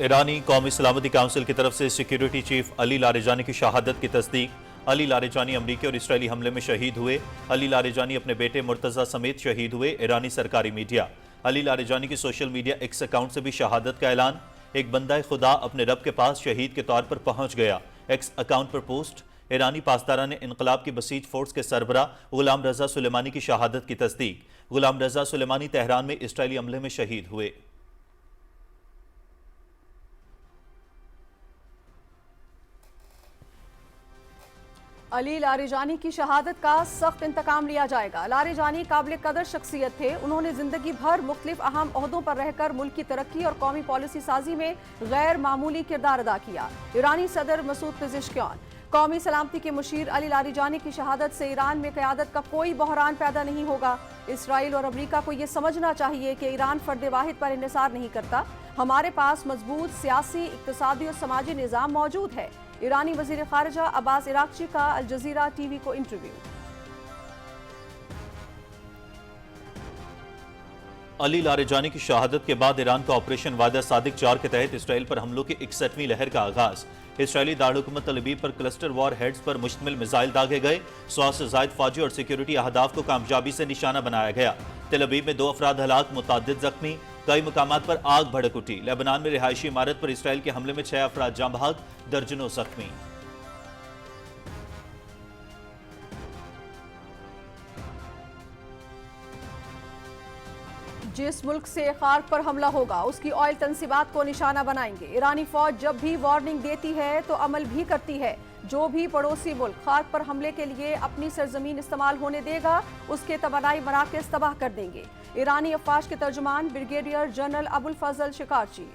ईरानी कौमी सलामती काउंसिल की तरफ से सिक्योरिटी चीफ अली लारिजानी की शहादत की तस्दीक। अली लारिजानी अमरीकी और इसराइली हमले में शहीद हुए। अली लारिजानी अपने बेटे मुर्तज़ा समेत शहीद हुए। ईरानी सरकारी मीडिया। अली लारिजानी की सोशल मीडिया एक्स अकाउंट से भी शहादत का ऐलान। एक बंदा खुदा अपने रब के पास शहीद के तौर पर पहुंच गया, एक्स अकाउंट पर पोस्ट। ईरानी पासदारान इनकलाब की बसीज फोर्स के सरबरा गुलाम रजा सुलेमानी की शहादत की तस्दीक। गुलाम रजा सुलेमानी तेहरान में इसराइली हमले में शहीद हुए। अली लारिजानी की शहादत का सख्त इंतकाम लिया जाएगा। लारिजानी काबिल कदर शख्सियत थे। उन्होंने जिंदगी भर मुख्तलिफ अहम ओहदों पर रहकर मुल्क की तरक्की और कौमी पॉलिसी साजी में गैर मामूली किरदार अदा किया। ईरानी सदर मसूद पेज़ेश्कियान। कौमी सलामती के मुशीर अली लारिजानी की शहादत से ईरान में क़यादत का कोई बहरान पैदा नहीं होगा। इसराइल और अमरीका को ये समझना चाहिए कि ईरान फर्द वाहिद पर इन्हिसार नहीं करता। हमारे पास मजबूत सियासी, इक़्तिसादी और समाजी निज़ाम मौजूद है। ईरानी वज़ीर ख़ारिजा अब्बास इराक़ची का अल जज़ीरा टीवी को इंटरव्यू। अली लारिजानी की शहादत के बाद ईरान का ऑपरेशन वादा सादिक 4 के तहत इसराइल पर हमलों की 61वीं लहर का आगाज। इसराइली दारुल-हुकूमत तल अवीव पर क्लस्टर वॉर हेड्स पर मुश्तमिल मिसाइल दागे गए। 100 से ज़ायद फौजी और सिक्योरिटी अहदाफ को कामयाबी से निशाना बनाया गया। तल अवीव में 2 अफराद हलाक, मुतअद्दिद जख्मी। कई मकामात पर आग भड़क उठी। लेबनान में रिहायशी इमारत पर इसराइल के हमले में 6 अफराद जाँ बहक, दर्जनों जख्मी। जिस मुल्क से खार्क पर हमला होगा उसकी ऑयल तंसीबात को निशाना बनाएंगे। ईरानी फौज जब भी वार्निंग देती है तो अमल भी करती है। जो भी पड़ोसी मुल्क खार्क पर हमले के लिए अपनी सरजमीन इस्तेमाल होने देगा उसके तवानाई मराकज़ तबाह कर देंगे। ईरानी अफवाज के तर्जुमान ब्रिगेडियर जनरल अबुल फजल शिकारची।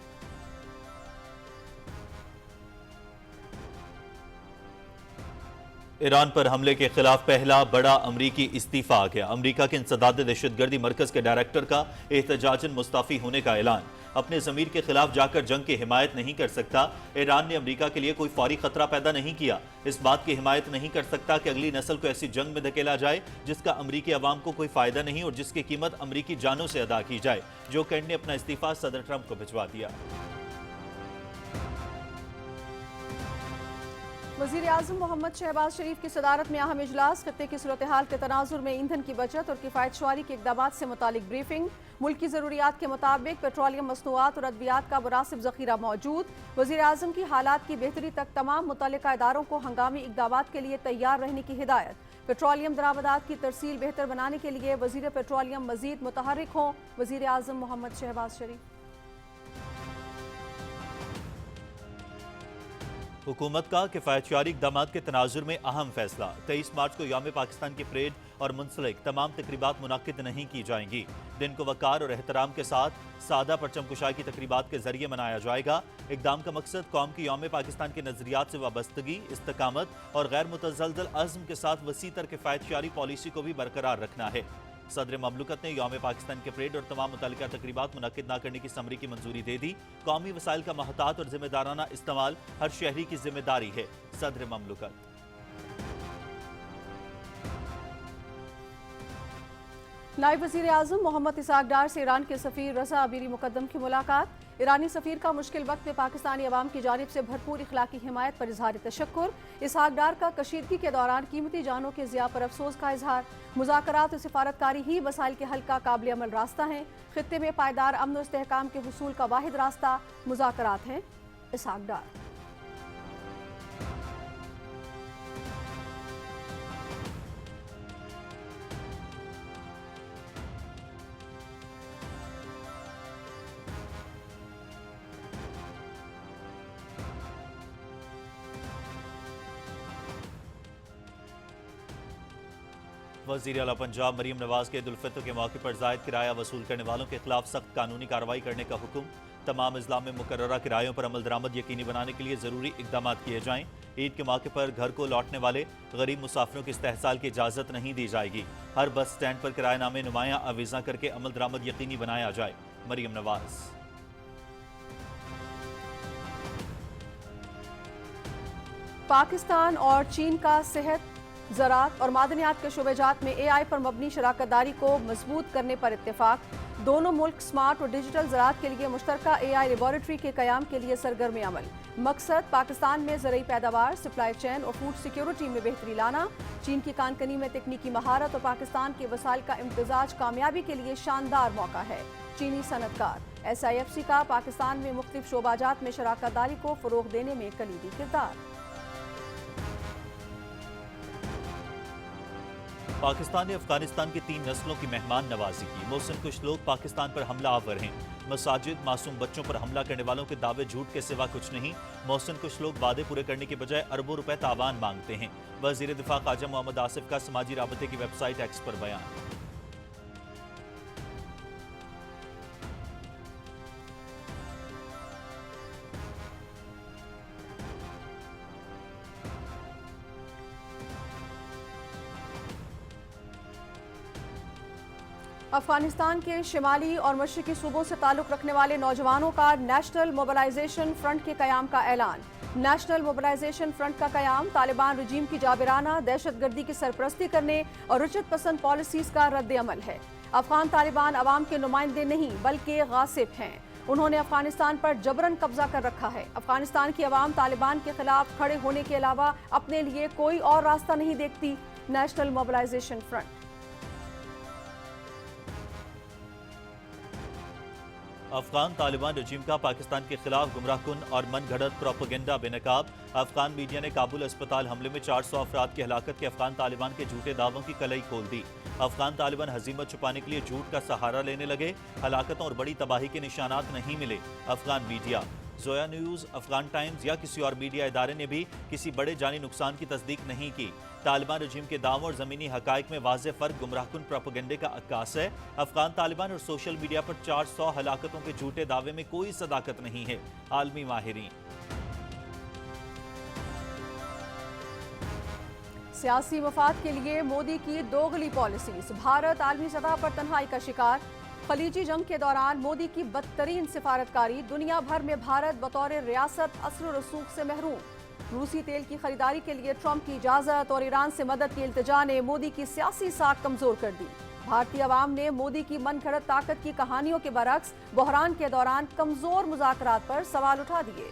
ईरान पर हमले के खिलाफ पहला बड़ा अमरीकी इस्तीफा आ गया। अमरीका के इंसदाद दहशतगर्दी मरकज के डायरेक्टर का एहतजाजन मुस्ताफी होने का ऐलान। अपने ज़मीर के खिलाफ जाकर जंग की हिमायत नहीं कर सकता। ईरान ने अमरीका के लिए कोई फौरी खतरा पैदा नहीं किया। इस बात की हिमायत नहीं कर सकता कि अगली नस्ल को ऐसी जंग में धकेला जाए जिसका अमरीकी अवाम को कोई फायदा नहीं और जिसकी कीमत अमरीकी जानों से अदा की जाए। जो कैंट ने अपना इस्तीफा सदर ट्रंप को भिजवा दिया। वज़ीर आज़म मोहम्मद शहबाज शरीफ की सदारत में अहम इजलास। खत्ते की सूरत हाल के तनाजुर में ईंधन की बचत और किफ़ायत शुमारी के इक़दामात से मुतालिक ब्रीफिंग। मुल्क की ज़रूरियात के मुताबिक पेट्रोलियम मसनूआत और अद्वियात का मुनासिब ज़ख़ीरा मौजूद। वज़ीर आज़म की हालात की बेहतरी तक तमाम मुतल्लिका इदारों को हंगामी इक़दामात के लिए तैयार रहने की हिदायत। पेट्रोलियम दरामदात की तरसील बेहतर बनाने के लिए वज़ीर पेट्रोलियम मज़ीद मुतहर्रिक हों। वज़ीर आज़म मोहम्मद शहबाज शरीफ। हुकूमत का किफ़ायतशारी इक़दामात के तनाजुर में अहम फैसला। 23 मार्च को यौम पाकिस्तान की परेड और मुंसलिक तमाम तकरीबात मुनाकिद नहीं की जाएंगी। दिन को वक़ार और एहतराम के साथ सादा परचम कुशाई की तकरीबात के जरिए मनाया जाएगा। इक़दाम का मकसद कौम की यौम पाकिस्तान के नज़रियात से वाबस्तगी, इस्तकामत और गैर मुतज़लज़ल अज़्म के साथ वसी तर किफ़ायतशारी पॉलिसी को भी बरकरार रखना है। सदर ममलुकत ने यौम पाकिस्तान के परेड और तमाम मुतल्लिका तकरीबात मुनक्किद न करने की समरी की मंजूरी दे दी। कौमी वसाइल का महतात और जिम्मेदाराना इस्तेमाल हर शहरी की जिम्मेदारी है। सदर ममलुकत। नायब वज़ीर आज़म मोहम्मद इसाक डार से ईरान के सफ़ीर रज़ा अमीरी मुक़द्दम की मुलाकात। ईरानी सफ़ीर का मुश्किल वक्त में पाकिस्तानी अवाम की जानिब से भरपूर इखलाकी हिमायत पर इजहार तशक्कुर। इसाक डार का कशीदगी के दौरान कीमती जानों के ज़िया पर अफसोस का इजहार। मुज़ाकरात और सिफारतकारी ही मसाइल के हल का काबिल अमल रास्ता है। खित्ते में पायदार अमन और इस्तेहकाम के हुसूल का वाहिद रास्ता मुज़ाकरात हैं। इसाक डार। वज़ीर आला पंजाब मरीम नवाज के ईद उल फितर के मौके पर ज़ायद किराया वसूल करने वालों के खिलाफ सख्त कानूनी कार्रवाई करने का हुक्म। तमाम अजला में मुकर्ररा किरायों पर अमल दरामद यकीनी बनाने के लिए ज़रूरी इक़दाम किए जाएँ। ईद के मौके पर घर को लौटने वाले गरीब मुसाफिरों के इस्तेहसाल की इजाज़त नहीं दी जाएगी। हर बस स्टैंड पर किरायनामे नुमाया अवीज़ा करके अमल दरामद यकीनी बनाया जाए। मरीम नवाज। पाकिस्तान और चीन का सेहत, ज़राअत और मादनियात के शोबेजात में AI पर मबनी शराकत दारी को मजबूत करने पर इत्तेफाक। دونوں ملک سمارٹ اور ڈیجیٹل زراعت کے لیے مشترکہ AI لیبارٹری کے قیام کے لیے سرگرم عمل۔ مقصد پاکستان میں زرعی پیداوار، سپلائی چین اور فوڈ سیکیورٹی میں بہتری لانا۔ چین کی کانکنی میں تکنیکی مہارت اور پاکستان کے وسائل کا امتزاج کامیابی کے لیے شاندار موقع ہے۔ چینی صنعت کار SIFC کا پاکستان میں مختلف شعبہ جات میں شراکت داری کو فروغ دینے میں کلیدی کردار۔ پاکستان نے افغانستان کی 3 نسلوں کی مہمان نوازی کی۔ محسن کچھ لوگ پاکستان پر حملہ آور ہیں۔ مساجد، معصوم بچوں پر حملہ کرنے والوں کے دعوے جھوٹ کے سوا کچھ نہیں۔ محسن کچھ لوگ وعدے پورے کرنے کے بجائے اربوں روپے تاوان مانگتے ہیں۔ وزیر دفاع خواجہ محمد آصف کا سماجی رابطے کی ویب سائٹ ایکس پر بیان۔ افغانستان کے شمالی اور مشرقی صوبوں سے تعلق رکھنے والے نوجوانوں کا نیشنل موبلائزیشن فرنٹ کے قیام کا اعلان۔ نیشنل موبلائزیشن فرنٹ کا قیام طالبان رجیم کی جابرانہ دہشت گردی کی سرپرستی کرنے اور رجعت پسند پالیسیز کا رد عمل ہے۔ افغان طالبان عوام کے نمائندے نہیں بلکہ غاصب ہیں۔ انہوں نے افغانستان پر جبراً قبضہ کر رکھا ہے۔ افغانستان کی عوام طالبان کے خلاف کھڑے ہونے کے علاوہ اپنے لیے کوئی اور راستہ نہیں دیکھتی۔ National mobilization front. Afghan Taliban رجیم کا پاکستان کے خلاف گمراہ کن اور من گھڑت پروپیگنڈا بے نقاب۔ افغان میڈیا نے کابل اسپتال حملے میں 400 افراد کی ہلاکت کے افغان طالبان کے جھوٹے دعووں کی کلئی کھول دی۔ افغان طالبان ہزیمت چھپانے کے لیے جھوٹ کا سہارا لینے لگے۔ ہلاکتوں اور بڑی تباہی کے نشانات نہیں ملے۔ Afghan media, Zoya news, Afghan Times یا کسی اور میڈیا ادارے نے بھی کسی بڑے جانی نقصان کی تصدیق نہیں کی۔ طالبان رجیم کے دعووں اور زمینی حقائق میں واضح فرق گمراہ کن پروپیگنڈے کا عکاس ہے۔ افغان طالبان اور سوشل میڈیا پر 400 ہلاکتوں کے جھوٹے دعوے میں کوئی صداقت نہیں ہے۔ عالمی ماہرین۔ سیاسی مفاد کے لیے مودی کی دوغلی پالیسیز، بھارت عالمی سطح پر تنہائی کا شکار۔ خلیجی جنگ کے دوران مودی کی بدترین سفارتکاری، دنیا بھر میں بھارت بطور ریاست اثر و رسوخ سے محروم۔ روسی تیل کی خریداری کے لیے ٹرمپ کی اجازت اور ایران سے مدد کی التجا نے مودی کی سیاسی ساکھ کمزور کر دی۔ بھارتی عوام نے مودی کی من گھڑت طاقت کی کہانیوں کے برعکس بحران کے دوران کمزور مذاکرات پر سوال اٹھا دیے۔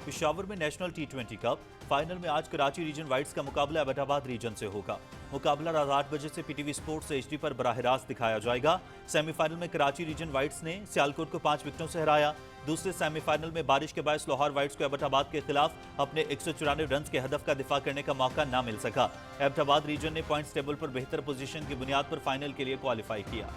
پشاور میں نیشنل T20 کپ فائنل میں آج کراچی ریجن وائٹس کا مقابلہ ایبٹ آباد ریجن سے ہوگا۔ مقابلہ رات 8 بجے سے PTV سپورٹس HD پر براہ راست دکھایا جائے گا۔ سیمی فائنل میں کراچی ریجن وائٹس نے سیالکوٹ کو 5 وکٹوں سے ہرایا۔ دوسرے سیمی فائنل میں بارش کے باعث لاہور وائٹس کو ایبٹ آباد کے خلاف اپنے 194 رنز کے ہدف کا دفاع کرنے کا موقع نہ مل سکا۔ ایبٹ آباد ریجن نے پوائنٹس ٹیبل پر بہتر پوزیشن کی بنیاد پر فائنل کے لیے کوالیفائی کیا۔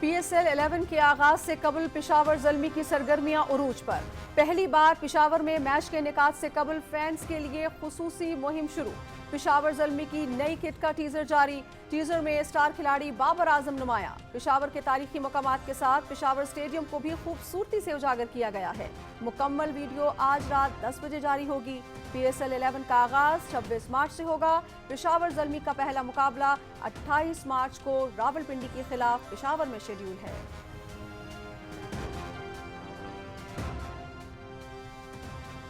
PSL 11 کے آغاز سے قبل پشاور زلمی کی سرگرمیاں عروج پر۔ پہلی بار پشاور میں میچ کے انعقاد سے قبل فینس کے لیے خصوصی مہم شروع۔ پشاور زلمی کی نئی کٹ کا ٹیزر جاری۔ ٹیزر میں اسٹار کھلاڑی بابر اعظم نمایاں۔ پشاور کے تاریخی مقامات کے ساتھ پشاور اسٹیڈیم کو بھی خوبصورتی سے اجاگر کیا گیا ہے۔ مکمل ویڈیو آج رات 10 بجے جاری ہوگی۔ PSL 11 کا آغاز 26 مارچ سے ہوگا۔ پشاور زلمی کا پہلا مقابلہ 28 مارچ کو راولپنڈی کے خلاف پشاور میں شیڈیول ہے۔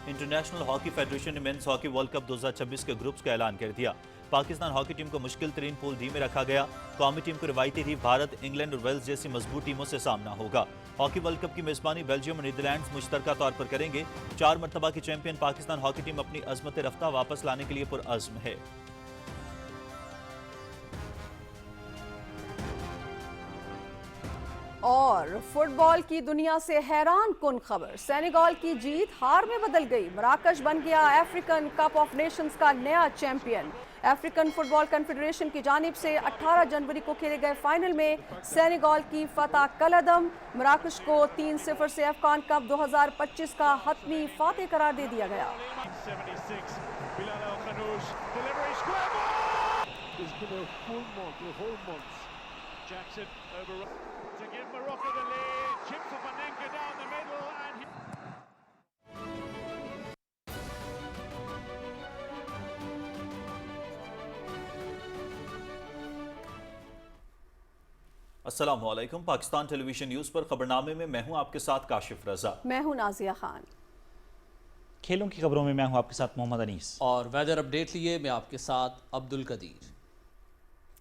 انٹرنیشنل ہاکی فیڈریشن نے مینز ہاکی ورلڈ کپ 2026 کے گروپس کا اعلان کر دیا۔ پاکستان ہاکی ٹیم کو مشکل ترین پول ڈی میں رکھا گیا۔ قومی ٹیم کو روایتی ٹیم بھارت، انگلینڈ اور ویلز جیسی مضبوط ٹیموں سے سامنا ہوگا۔ ہاکی ورلڈ کپ کی میزبانی بیلجیم اور نیدرلینڈز مشترکہ طور پر کریں گے۔ 4 مرتبہ کی چیمپئن پاکستان ہاکی ٹیم اپنی عظمت رفتہ واپس لانے کے لیے پرعزم ہے۔ اور فٹ بال کی دنیا سے حیران کن خبر، سینیگال کی جیت ہار میں بدل گئی۔ مراکش بن گیا افریقن کپ آف نیشنز کا نیا چیمپئن۔ افریقن فٹ بال کنفیڈریشن کی جانب سے 18 جنوری کو کھیلے گئے فائنل میں سینیگال کی فتح کالعدم۔ مراکش کو 3-0 سے افکان کپ 2025 کا حتمی فاتح قرار دے دیا گیا۔ السلام علیکم۔ پاکستان ٹیلی ویژن نیوز پر خبرنامے میں میں ہوں آپ کے ساتھ کاشف رضا۔ میں ہوں نازیہ خان۔ खेलों की खबरों में मैं हूं आपके साथ मोहम्मद अनीस। और वेदर अपडेट लिए मैं आपके साथ अब्दुल कदीर।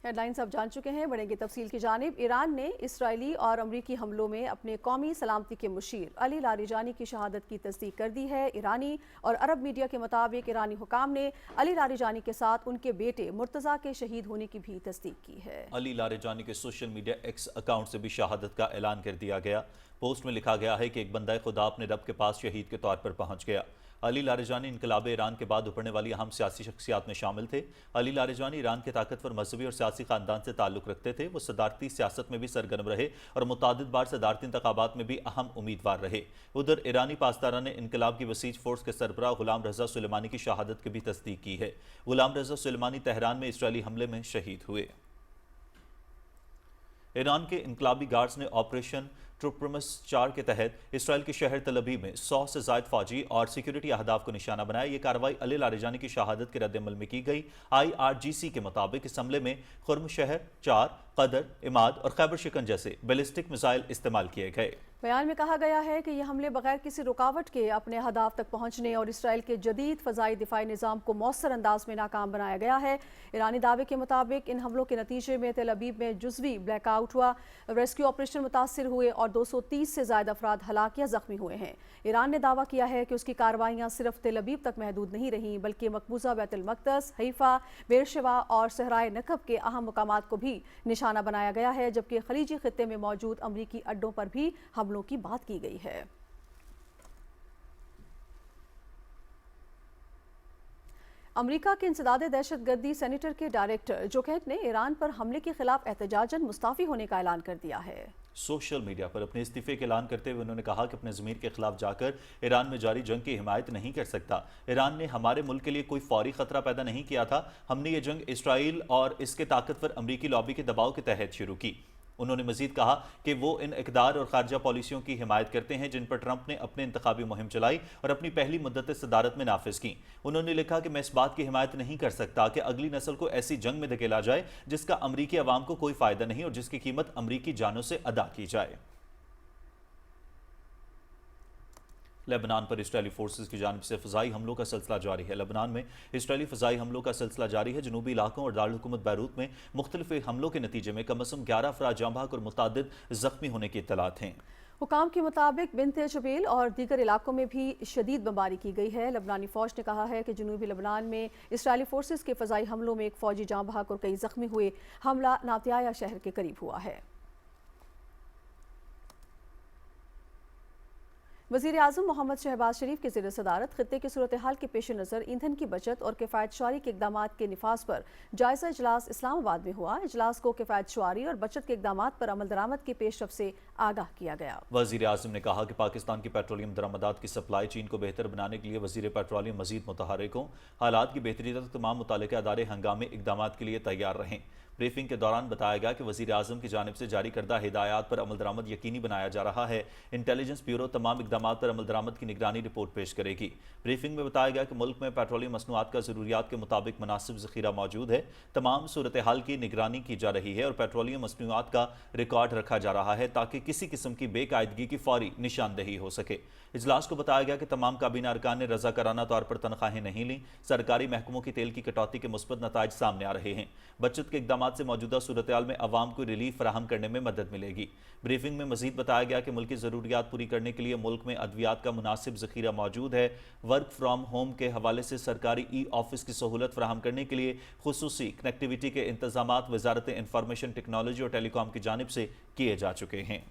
हेडलाइंस आप जान चुके हैं, बढ़ेंगे तफसील की जानिब। ईरान ने इसराइली और अमरीकी हमलों में अपने कौमी सलामती के मुशीर अली लारिजानी की शहादत की तस्दीक कर दी है। ईरानी और अरब मीडिया के मुताबिक ईरानी हुकाम ने अली लारिजानी के साथ उनके बेटे मुर्तज़ा के शहीद होने की भी तस्दीक की है। अली लारिजानी के सोशल मीडिया एक्स अकाउंट से भी शहादत का ऐलान कर दिया गया। पोस्ट में लिखा गया है कि एक बंदा खुदा अपने रब के पास शहीद के तौर पर पहुंच गया। अली लारिजानी इनकलाब ईरान के बाद उभरने वाली अहम सियासी शख्सियात में शामिल थे। अली लारिजानी ईरान के ताकतवर मजहबी और सियासी खानदान से ताल्लुक़ रखते थे। वो सदारती सियासत में भी सरगर्म रहे और मुतादिद बार सदारती इंतखाबात में भी अहम उम्मीदवार रहे। उधर ईरानी पासदारान ने इनकलाब की बसीज फोर्स के सरबराह गुलाम रज़ा सुलेमानी की शहादत की भी तस्दीक की है। गुलाम रज़ा सुलेमानी तेहरान में इसराइली हमले में शहीद हुए। ईरान के इनकलाबी गार्ड्स ने ऑपरेशन ट्रूप्रमस 4 के तहत इसराइल के शहर तल अवीव में 100 से ज़ायद फौजी और सिक्योरिटी अहदाफ को निशाना बनाया। ये कार्रवाई अली लारिजानी की शहादत के रद्द-ए-अमल में की गई। IRGC के मुताबिक इस हमले में खुर्म शहर 4, कदर, इमाद और खैबर शिकन जैसे बैलिस्टिक मिसाइल इस्तेमाल किए गए। बयान में कहा गया है कि ये हमले बगैर किसी रुकावट के अपने अहदाफ तक पहुंचने और इसराइल के जदीद फ़ज़ाई दिफाई निज़ाम को मौसर अंदाज में नाकाम बनाया गया है। ईरानी दावे के मुताबिक इन हमलों के नतीजे में तेल अवीव में जुज़वी ब्लैकआउट हुआ, रेस्क्यू ऑपरेशन मुतासर हुए और 230 से ज़ायद अफराद हलाक या ज़ख्मी हुए हैं। ईरान ने दावा किया है कि उसकी कार्रवाइयाँ सिर्फ तेल अवीव तक महदूद नहीं रहीं, बल्कि मकबूजा बैतुल मक़दस, हैफा, बेरशेवा और सहराए नकब के अहम मकामात को भी निशाना बनाया गया है, जबकि खलीजी खित्ते में मौजूद अमरीकी अड्डों पर भी हमलों की बात की गई है। अमरीका के इंसदादे दहशतगर्दी सेनेटर के डायरेक्टर जोकेट ने ईरान पर हमले के खिलाफ एहतजाजन मुस्ताफी होने का ऐलान कर दिया है। सोशल मीडिया पर अपने इस्तीफे का ऐलान करते हुए उन्होंने कहा कि अपने ज़मीर के खिलाफ जाकर ईरान में जारी जंग की हिमायत नहीं कर सकता। ईरान ने हमारे मुल्क के लिए कोई फौरी खतरा पैदा नहीं किया था। हमने ये जंग इसराइल और इसके ताकतवर अमरीकी लॉबी के दबाव के तहत शुरू की। उन्होंने मजीद कहा कि वो इन इक़दार और खारजा पॉलिसियों की हिमायत करते हैं जिन पर ट्रंप ने अपने इंतखाबी मुहिम चलाई और अपनी पहली मुद्दत सदारत में नाफिज की। उन्होंने लिखा कि मैं इस बात की हिमायत नहीं कर सकता कि अगली नस्ल को ऐसी जंग में धकेला जाए जिसका अमरीकी अवाम को कोई फ़ायदा नहीं और जिसकी कीमत अमरीकी जानों से अदा की जाए। लेबनान पर इसराइली फोर्सेस की जानिब से फ़ज़ाई हमलों का सिलसिला जारी है। लेबनान में इसराइली फ़ज़ाई हमलों का सिलसिला जारी है। जनूबी इलाकों और दारुल हुकूमत बैरूत में मुख्तलिफ हमलों के नतीजे में कम अज़ कम 11 अफराद जाँ बहक और मुतादिद ज़ख्मी होने की इत्तलात हैं। हुकाम के मुताबिक बिन्त जबील और दीगर इलाकों में भी शदीद बमबारी की गई है। लबनानी फ़ौज ने कहा है कि जनूबी लबनान में इसराइली फोर्सेस के फ़ज़ाई हमलों में एक फ़ौजी जाँ बहक और कई ज़ख्मी हुए। हमला नातियाया शहर के करीब हुआ है। वज़ीर आज़म मोहम्मद शहबाज शरीफ की ज़ेर सदारत खित्ते की सूरत हाल के पेश नज़र ईंधन की बचत और किफ़ायत शुआरी के इक़दाम के निफाज पर जायज़ा इजलास इस्लामाबाद में हुआ। इजलास को किफ़ायत शुआरी और बचत के इक़दाम पर अमल दरामद की पेशरफ से आगाह किया गया। वज़ीर आज़म ने कहा कि पाकिस्तान की पेट्रोलियम दरामदात की सप्लाई चीन को बेहतर बनाने के लिए वज़ीर पेट्रोलियम मज़ीद मुतहर्रिक हों। हालात की बेहतरी तक तमाम मुतल्लिक़ा अदारे हंगामी इक़दाम के लिए तैयार रहें। ब्रीफिंग के दौरान बताया गया कि वज़ीर आज़म की जानिब से जारी करदा हिदायत पर अमल दरामद यकीनी बनाया जा रहा है। इंटेलिजेंस ब्यूरो तमाम इक़दाम पर अमल दरामद की निगरानी रिपोर्ट पेश करेगी। ब्रीफिंग में बताया गया कि मुल्क में पेट्रोलियम मसनूआत का ज़रूरियात के मुताबिक मुनासिब ज़ख़ीरा मौजूद है। तमाम सूरत हाल की निगरानी की जा रही है और पेट्रोलियम मसनूआत का रिकॉर्ड रखा जा रहा है ताकि किसी किस्म की बेकायदगी की फौरी निशानदही हो सके। इजलास को बताया गया कि तमाम काबीना अरकान ने रज़ाकाराना तौर पर तनख्वाहें नहीं लीं। सरकारी महकमों की तेल की कटौती के मुस्बत नताइज सामने आ रहे हैं। बचत के इक़दाम से मौजूदा सूरत हाल में अवाम को रिलीफ फराहम करने में मदद मिलेगी। ब्रीफिंग में मजीद बताया गया कि मुल्की ज़रूरियात पूरी करने के लिए मुल्क में अद्वियात का मुनासिब ज़ख़ीरा मौजूद है। वर्क फ्राम होम के हवाले से सरकारी ऑफिस की सहूलत फराहम करने के लिए खुसूसी कनेक्टिविटी के इंतजामात वज़ारत इंफॉर्मेशन टेक्नोलॉजी और टेलीकॉम की जानिब से किए जा चुके हैं।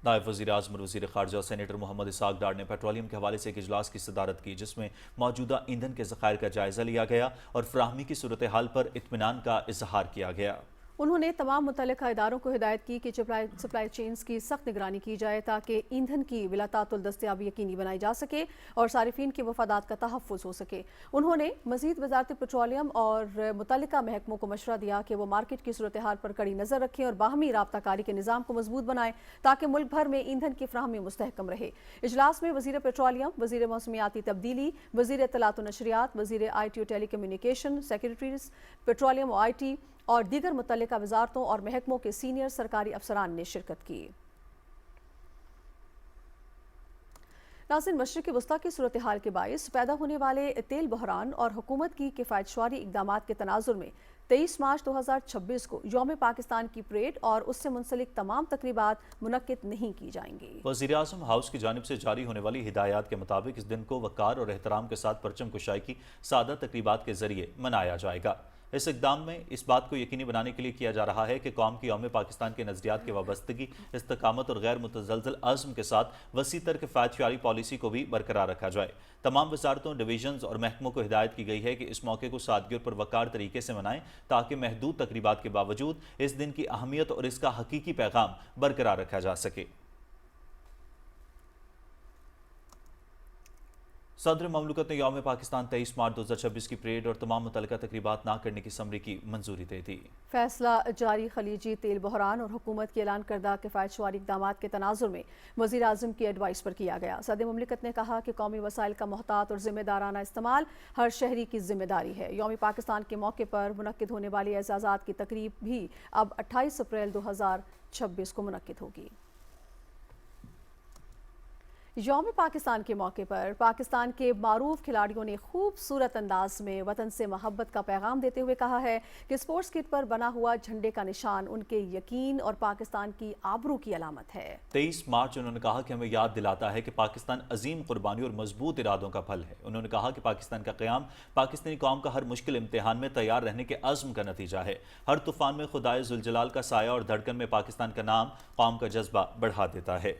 नायब वज़ीर आज़म और वज़ीर ख़ारजा सेनेटर मोहम्मद इसहाक़ डार ने पेट्रोलियम के हवाले से एक इजलास की सदारत की जिसमें मौजूदा ईंधन के ज़खायर का जायज़ा लिया गया और फ्राहमी की सूरत हाल पर इत्मीनान का इजहार किया गया। उन्होंने तमाम मुतल्लिक़ा इदारों को हिदायत की कि सप्लाई चेन्स की सख्त निगरानी की जाए ताकि ईंधन की बिलातातुल दस्तयाबी यकीनी बनाई जा सके और सारिफीन के मफादात का तहफ़्फ़ुज़ हो सके। उन्होंने मज़ीद वज़ारत पेट्रोलियम और मुतल्लिक़ा महकमों को मशवरा दिया कि वो मार्केट की सूरत हाल पर कड़ी नज़र रखें और बाहमी राब्ता कारी के निज़ाम को मजबूत बनाएं ताकि मुल्क भर में ईंधन की फ्राहमी मुस्तहकम रहे। इजलास में वज़ीर पेट्रोलियम, वज़ीर मौसमियाती तब्दीली, वज़ीर इत्तलात व नशरियात, वज़ीर IT और टेली कम्युनिकेशन, सेक्रेटरीज पेट्रोलियम और IT, اور دیگر متعلقہ وزارتوں اور محکموں کے سینئر سرکاری افسران نے شرکت کی۔ ناظرین، مشرق وسطیٰ کی صورتحال کے باعث پیدا ہونے والے تیل بحران اور حکومت کی کفایت شعاری اقدامات کے تناظر میں 23 مارچ 2026 کو یوم پاکستان کی پریڈ اور اس سے منسلک تمام تقریبات منعقد نہیں کی جائیں گی۔ وزیر اعظم ہاؤس کی جانب سے جاری ہونے والی ہدایات کے مطابق اس دن کو وقار اور احترام کے ساتھ پرچم کشائی کی سادہ تقریبات کے ذریعے منایا جائے گا۔ اس اقدام میں اس بات کو یقینی بنانے کے لیے کیا جا رہا ہے کہ قوم کی یوم پاکستان کے نظریات کے وابستگی، استقامت اور غیر متزلزل عزم کے ساتھ وسیع تر کفایت شعاری پالیسی کو بھی برقرار رکھا جائے۔ تمام وزارتوں، ڈویژنز اور محکموں کو ہدایت کی گئی ہے کہ اس موقع کو سادگی اور پروقار طریقے سے منائیں تاکہ محدود تقریبات کے باوجود اس دن کی اہمیت اور اس کا حقیقی پیغام برقرار رکھا جا سکے۔ صدر مملکت نے یوم پاکستان 23 مارچ 2026 کی پریڈ اور تمام متعلقہ تقریبات نہ کرنے کی سمری کی منظوری دے دی۔ فیصلہ جاری خلیجی تیل بحران اور حکومت کے اعلان کردہ کفایت شعاری اقدامات کے تناظر میں وزیر اعظم کی ایڈوائس پر کیا گیا۔ صدر مملکت نے کہا کہ قومی وسائل کا محتاط اور ذمہ دارانہ استعمال ہر شہری کی ذمہ داری ہے۔ یوم پاکستان کے موقع پر منعقد ہونے والی اعزازات کی تقریب بھی اب 28 اپریل 2026 کو منعقد ہوگی۔ یوم پاکستان کے موقع پر پاکستان کے معروف کھلاڑیوں نے خوبصورت انداز میں وطن سے محبت کا پیغام دیتے ہوئے کہا ہے کہ اسپورٹس کٹ پر بنا ہوا جھنڈے کا نشان ان کے یقین اور پاکستان کی آبرو کی علامت ہے۔ 23 مارچ انہوں نے کہا کہ ہمیں یاد دلاتا ہے کہ پاکستان عظیم قربانی اور مضبوط ارادوں کا پھل ہے۔ انہوں نے کہا کہ پاکستان کا قیام پاکستانی قوم کا ہر مشکل امتحان میں تیار رہنے کے عزم کا نتیجہ ہے۔ ہر طوفان میں خدائے ذوالجلال کا سایہ اور دھڑکن میں پاکستان کا نام قوم کا جذبہ بڑھا دیتا ہے۔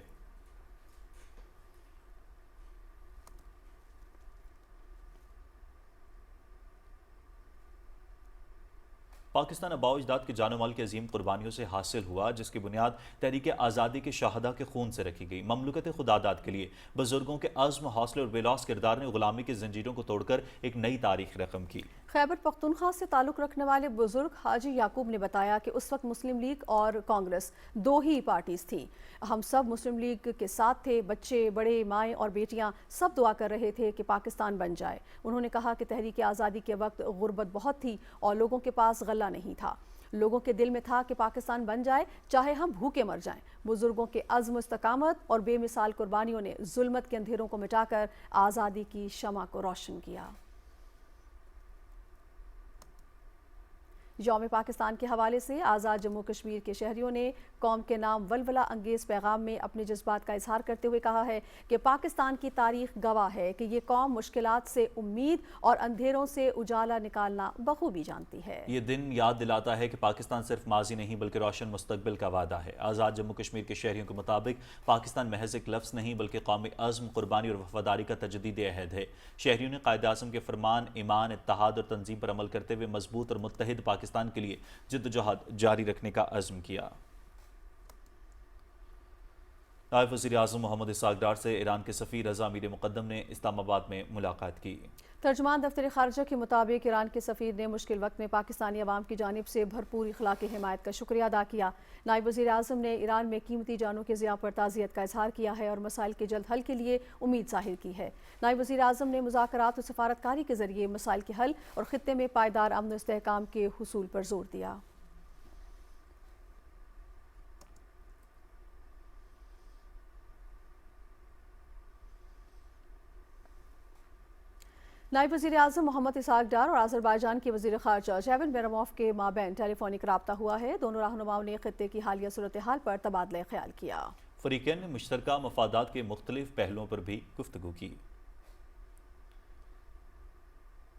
پاکستان آباء و اجداد کے جان و مال کی عظیم قربانیوں سے حاصل ہوا، جس کی بنیاد تحریک آزادی کے شہداء کے خون سے رکھی گئی۔ مملکت خداداد کے لیے بزرگوں کے عزم، حوصلے اور بے لوث کردار نے غلامی کی زنجیروں کو توڑ کر ایک نئی تاریخ رقم کی۔ خیبر پختونخوا سے تعلق رکھنے والے بزرگ حاجی یعقوب نے بتایا کہ اس وقت مسلم لیگ اور کانگریس دو ہی پارٹیز تھیں۔ ہم سب مسلم لیگ کے ساتھ تھے، بچے، بڑے، مائیں اور بیٹیاں سب دعا کر رہے تھے کہ پاکستان بن جائے۔ انہوں نے کہا کہ تحریک آزادی کے وقت غربت بہت تھی اور لوگوں کے پاس غلہ نہیں تھا۔ لوگوں کے دل میں تھا کہ پاکستان بن جائے چاہے ہم بھوکے مر جائیں۔ بزرگوں کے عزم و استقامت اور بے مثال قربانیوں نے ظلمت کے اندھیروں کو مٹا کر آزادی کی شمع کو روشن کیا۔ یوم پاکستان کے حوالے سے آزاد جموں کشمیر کے شہریوں نے قوم کے نام ولولہ انگیز پیغام میں اپنے جذبات کا اظہار کرتے ہوئے کہا ہے کہ پاکستان کی تاریخ گواہ ہے کہ یہ قوم مشکلات سے امید اور اندھیروں سے اجالا نکالنا بخوبی جانتی ہے۔ یہ دن یاد دلاتا ہے کہ پاکستان صرف ماضی نہیں بلکہ روشن مستقبل کا وعدہ ہے۔ آزاد جموں کشمیر کے شہریوں کے مطابق پاکستان محض ایک لفظ نہیں بلکہ قومی عزم، قربانی اور وفاداری کا تجدید عہد ہے۔ شہریوں نے قائد اعظم کے فرمان، ایمان، اتحاد اور تنظیم پر عمل کرتے ہوئے مضبوط اور متحد پاکستان کے لیے جدوجہد جاری رکھنے کا عزم کیا۔ نائب وزیر اعظم محمد اسحاق ڈار سے ایران کے سفیر رضا امیر مقدم نے اسلام آباد میں ملاقات کی۔ ترجمان دفتر خارجہ کے مطابق ایران کے سفیر نے مشکل وقت میں پاکستانی عوام کی جانب سے بھرپور اخلاقی حمایت کا شکریہ ادا کیا۔ نائب وزیر اعظم نے ایران میں قیمتی جانوں کے ضیاع پر تعزیت کا اظہار کیا ہے اور مسائل کے جلد حل کے لیے امید ظاہر کی ہے۔ نائب وزیر اعظم نے مذاکرات اور سفارتکاری کے ذریعے مسائل کے حل اور خطے میں پائیدار امن و استحکام کے حصول پر زور دیا۔ نائب وزیر اعظم محمد اسحاق ڈار اور آذربائیجان کے وزیر خارجہ جیون بیرموف کے مابین ٹیلی فونک رابطہ ہوا ہے۔ دونوں رہنماؤں نے خطے کی حالیہ صورتحال پر تبادلہ خیال کیا۔ فریقین نے مشترکہ مفادات کے مختلف پہلوؤں پر بھی گفتگو کی۔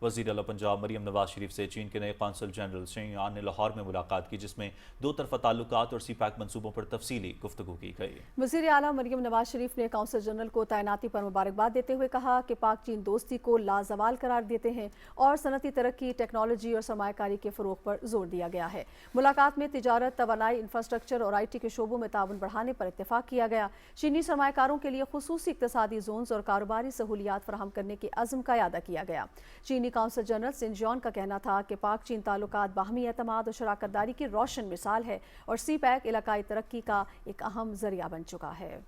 وزیر اعلیٰ پنجاب مریم نواز شریف سے چین کے نئے قونصل جنرل شینگ یان نے لاہور میں ملاقات کی، جس میں دو طرفہ تعلقات اور سی پیک منصوبوں پر تفصیلی گفتگو کی گئی۔ وزیر اعلیٰ مریم نواز شریف نے قونصل جنرل کو تعیناتی پر مبارکباد دیتے ہوئے کہا کہ پاک چین دوستی کو لازوال قرار دیتے ہیں اور صنعتی ترقی، ٹیکنالوجی اور سرمایہ کاری کے فروغ پر زور دیا گیا ہے۔ ملاقات میں تجارت، توانائی، انفراسٹرکچر اور آئی ٹی کے شعبوں میں تعاون بڑھانے پر اتفاق کیا گیا۔ چینی سرمایہ کاروں کے لیے خصوصی اقتصادی زونز اور کاروباری سہولیات فراہم کرنے کے عزم کا اعادہ کیا گیا۔ چینی قونصل جنرل سنجیون کا کہنا تھا کہ پاک چین تعلقات باہمی اعتماد اور شراکت داری کی روشن مثال ہے اور سی پیک علاقائی ترقی کا ایک اہم ذریعہ بن چکا ہے۔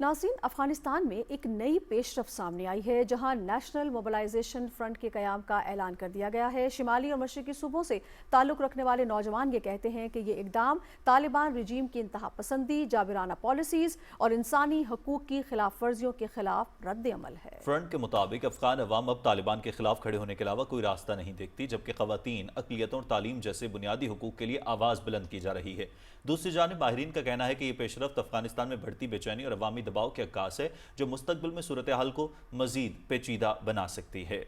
नाज़रीन, अफगानिस्तान में एक नई पेशरफ सामने आई है जहां नेशनल मोबिलाइजेशन फ्रंट के क़याम का ऐलान कर दिया गया है। शिमाली और मशरक़ी सूबों से ताल्लुक़ रखने वाले नौजवान ये कहते हैं कि ये इक़दाम तालिबान रजीम की इंतहा पसंदी, जाबिराना पॉलिसीज़ और इंसानी हकूक़ की खिलाफ वर्जियों के खिलाफ रद्द अमल है। फ्रंट के मुताबिक अफगान अवाम अब तालिबान के खिलाफ खड़े होने के अलावा कोई रास्ता नहीं देखती, जबकि ख़वातीन, अक़लियतों और तालीम जैसे बुनियादी हुकूक़ के लिए आवाज़ बुलंद की जा रही है। दूसरी जानिब माहिरीन का कहना है कि ये पेशरफ्त अफगानिस्तान में बढ़ती बेचैनी और अवामी दबाव के अक्कास है, जो मुस्तक़बिल में सूरत हाल को मज़ीद पेचीदा बना सकती है।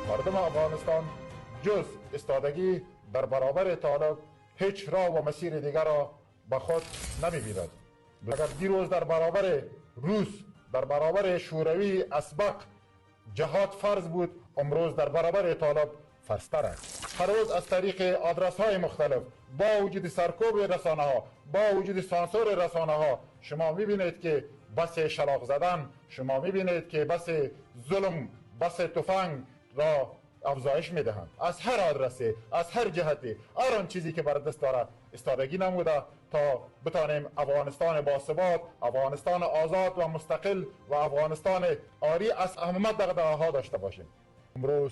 مردم افغانستان جز ایستادگی در برابر طالب هیچ راه و مسیر دیگر را به خود نمی‌بیند. اگر دیروز در برابر روس، در برابر شوروی اسبق جهاد فرض بود، امروز در برابر طالب فرض‌تر است. هر روز از طریق آدرس‌های مختلف با وجود سرکوب رسانه‌ها، با وجود سانسور رسانه‌ها، شما می‌بینید که بس شلاق زدن، شما می‌بینید که بس ظلم، بس تفنگ را افزایش میدهند. از هر آدرسی، از هر جهتی، هر آن چیزی که بر دست داره ایستادگی نموده تا بتانیم افغانستان باثبات، افغانستان آزاد و مستقل و افغانستان آری از همه دغدغه‌ها داشته باشیم. امروز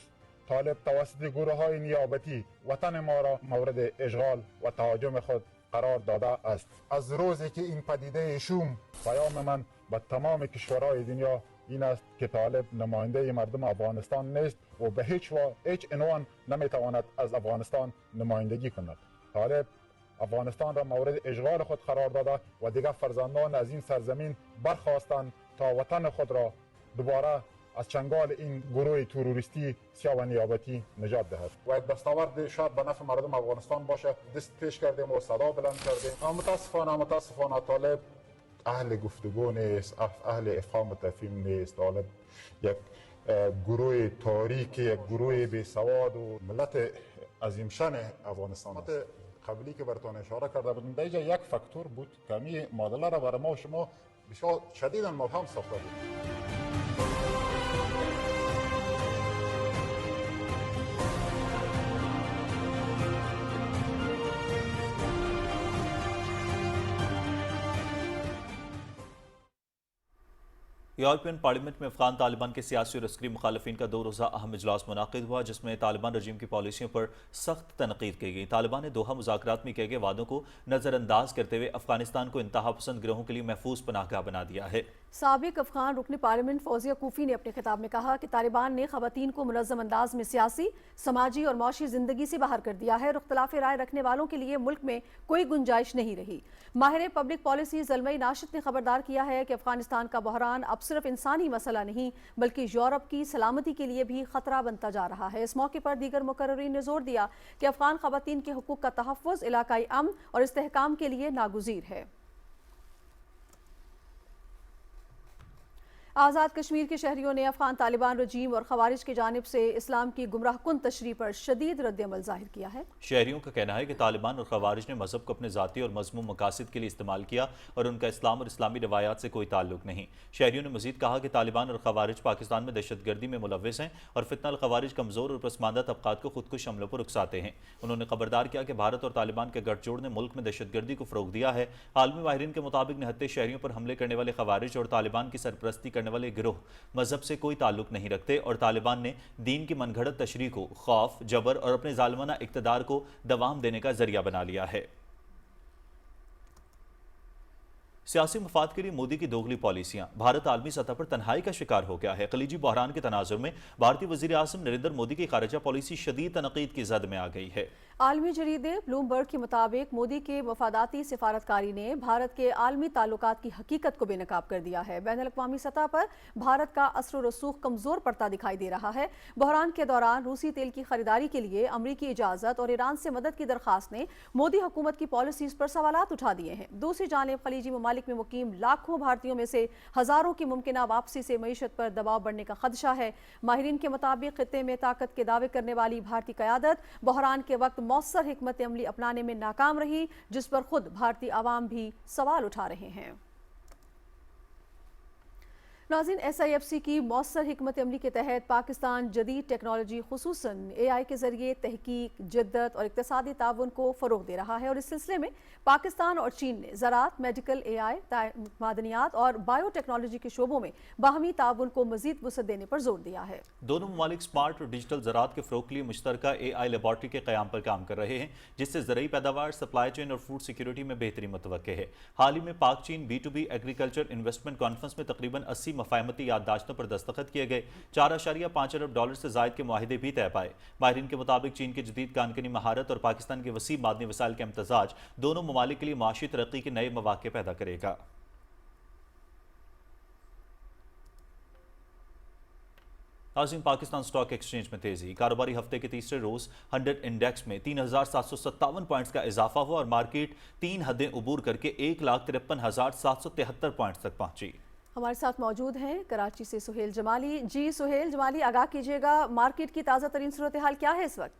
طالب توسط گروه‌های نیابتی وطن ما را مورد اشغال و تهاجم خود قرار داده است. از روزی که این پدیده شوم، پیام من به تمام کشورهای دنیا این است که طالب نماینده مردم افغانستان نیست و به هیچ عنوان نمیتواند از افغانستان نمایندگی کند. طالب افغانستان را مورد اشغال خود قرار داده و دیگر فرزندان از این سرزمین برخواستند تا وطن خود را دوباره از چنگال این گروه تروریستی سیاه و نیابتی نجات دهد. و دستاورد شاید به نفع مردم افغانستان باشه، دست پیش کردیم و صدا بلند کردیم. اما متاسفانه طالب اهل گفتگو نیست، اهل افهام تفهیم نیست. طالب یک گروه تاریکی، یک گروه بیسواد و ملت عظیم شان افغانستان است. قبلی که براتون اشاره کرده بودم دیگه یک فاکتور بود که می معادله را برای ما و شما بسیار شدیدا مبهم ساخته بود. यूरोपियन पार्लियामेंट में अफगान तालिबान के सियासी और अस्करी मुखालफिन का 2 रोज़ा अहम इजलास मुनाकिद हुआ, जिसमें तालिबान रजीम की पॉलिसियों पर सख्त तनकीद की गई। तालिबान ने दोहा मुज़ाकरात में किए गए वादों को नज़रअंदाज करते हुए अफगानिस्तान को इंतहा पसंद गिरोहों के लिए महफूज पनाहगाह बना दिया है। साबिक अफगान रुकन पार्लियामेंट फौजिया कूफी ने अपने खिताब में कहा कि तालिबान ने ख़वातीन को मुनज़्ज़म अंदाज में सियासी, समाजी और माशी ज़िंदगी से बाहर कर दिया है और इख्तिलाफ़ राय रखने वालों के लिए मुल्क में कोई गुंजाइश नहीं रही। माहिर पब्लिक पॉलिसी ज़लमई नाशिद ने खबरदार किया है कि अफगानिस्तान का बहरान अब सिर्फ इंसानी मसला नहीं बल्कि यूरोप की सलामती के लिए भी ख़तरा बनता जा रहा है। इस मौके पर दीगर मुकर्ररीन ने जोर दिया कि अफगान ख़वातीन के हुकूक का तहफ़्फ़ुज़ इलाकाई अमन और इस्तेहकाम के लिए नागुज़ीर है। आज़ाद कश्मीर के शहरियों ने अफगान तालिबान रजीम और खवारिज की जानिब से इस्लाम की गुमराह कुन तशरीह पर शदीद रद्द-ए-अमल ज़ाहिर किया है। शहरियों का कहना है कि तालिबान और खवारिज ने मजहब को अपने ज़ाती और मज़मूम मकासद के लिए इस्तेमाल किया और उनका इस्लाम और इस्लामी रवायात से कोई ताल्लुक नहीं। शहरियों ने मजीद कहा कि तालिबान और खवारिज पाकिस्तान में दहशतगर्दी में मुलव्विस हैं और फितना खवारिज कमज़ोर और पसमानदा तबकात को खुदकुश हमलों पर उकसाते हैं। उन्होंने खबरदार किया कि भारत और तालिबान के गठजोड़ ने मुल्क में दहशतगर्दी को फ़रोग़ दिया है। आलमी माहिरीन के मुताबिक निहत्ते शहरियों पर हमले करने वाले खवारिज और तालिबान की सरपरस्ती करने वाले गिरोह मजहब से कोई ताल्लुक नहीं रखते और तालिबान ने दीन की मनगढ़ंत तशरीह को खौफ, जबर और अपने जालिमाना इक़्तिदार को दवाम देने का जरिया बना लिया है। सियासी मफाद के लिए मोदी की दोगली पॉलिसियां, भारत आलमी सतह पर तन्हाई का शिकार हो गया है। खलीजी बहरान के तनाजुर में भारतीय वज़ीर आज़म नरेंद्र मोदी की खारजा पॉलिसी शदीद तनकीद की जद में आ गई है। आलमी जरीदे ब्लूमबर्ग के मुताबिक मोदी के मफादाती सिफारतकारी ने भारत के आलमी ताल्लुकात की हकीकत को बेनकाब कर दिया है। बैनुल-अक़वामी सतह पर भारत का असर रसूख कमज़ोर पड़ता दिखाई दे रहा है। बहरान के दौरान रूसी तेल की खरीदारी के लिए अमरीकी इजाज़त और ईरान से मदद की दरख्वास्त ने मोदी हुकूमत की पॉलिसीज़ पर सवालात उठा दिए हैं। दूसरी जानिब खलीजी ममालिक में मुकीम लाखों भारतीयों में से हज़ारों की मुमकिना वापसी से मईशत पर दबाव बढ़ने का खदशा है। माहिरीन के मुताबिक खित्ते में ताकत के दावे करने वाली भारतीय क़यादत बहरान के वक्त मौसर हिकमत अमली अपनाने में नाकाम रही, जिस पर खुद भारतीय आवाम भी सवाल उठा रहे हैं। नाज़रीन, SIFC की मौसर हिकमत अमली के तहत पाकिस्तान जदीद टेक्नोलॉजी खुसूसन AI के ज़रिए तहकीक, जिद्दत और इक़्तिसादी ताउन को फ़रोग़ दे रहा है और इस सिलसिले में पाकिस्तान और चीन ने ज़राअत, मेडिकल, AI, मादनियात और बायोटेक्नोलॉजी के शोबों में बाहमी ताउन को मज़ीद वुसअत देने पर जोर दिया है। दोनों ममालिक स्मार्ट और डिजिटल ज़राअत के फ़रोग़ के लिए मुश्तरका AI लेबॉर्ट्री के क़याम पर काम कर रहे हैं, जिससे ज़रई पैदावार, सप्लाई चेन और फूड सिक्योरिटी में बेहतरी मुतवक्के है। हाल ही में पाक चीन B2B एग्रीकल्चर इन्वेस्टमेंट कॉन्फ्रेंस में तकरीबन 80 मफाहमती याददाश्तों पर दस्तखत किए गए। $4.5 अरब से ज़ायद के मुआहिदे भी तय पाए। माहिरीन के मुताबिक चीन की जदीद कानकनी महारत और पाकिस्तान के वसीम मादनी वसाइल का इम्तजाज दोनों ममालिक के लिए माशी तरक्की के नए मौके पैदा करेगा। नाज़रीन, पाकिस्तान स्टॉक एक्सचेंज में तेजी। कारोबारी हफ्ते के तीसरे रोज 100 इंडेक्स में 3,757 पॉइंट्स का इजाफा हुआ और मार्केट 3 हदें उबूर करके 1,53,773 पॉइंट्स तक पहुंची। हमारे साथ मौजूद हैं कराची से सुहेल जमाली। जी सुहेल जमाली, आगाह कीजिएगा, मार्केट की ताज़ा तरीन सूरत हाल क्या है इस वक्त?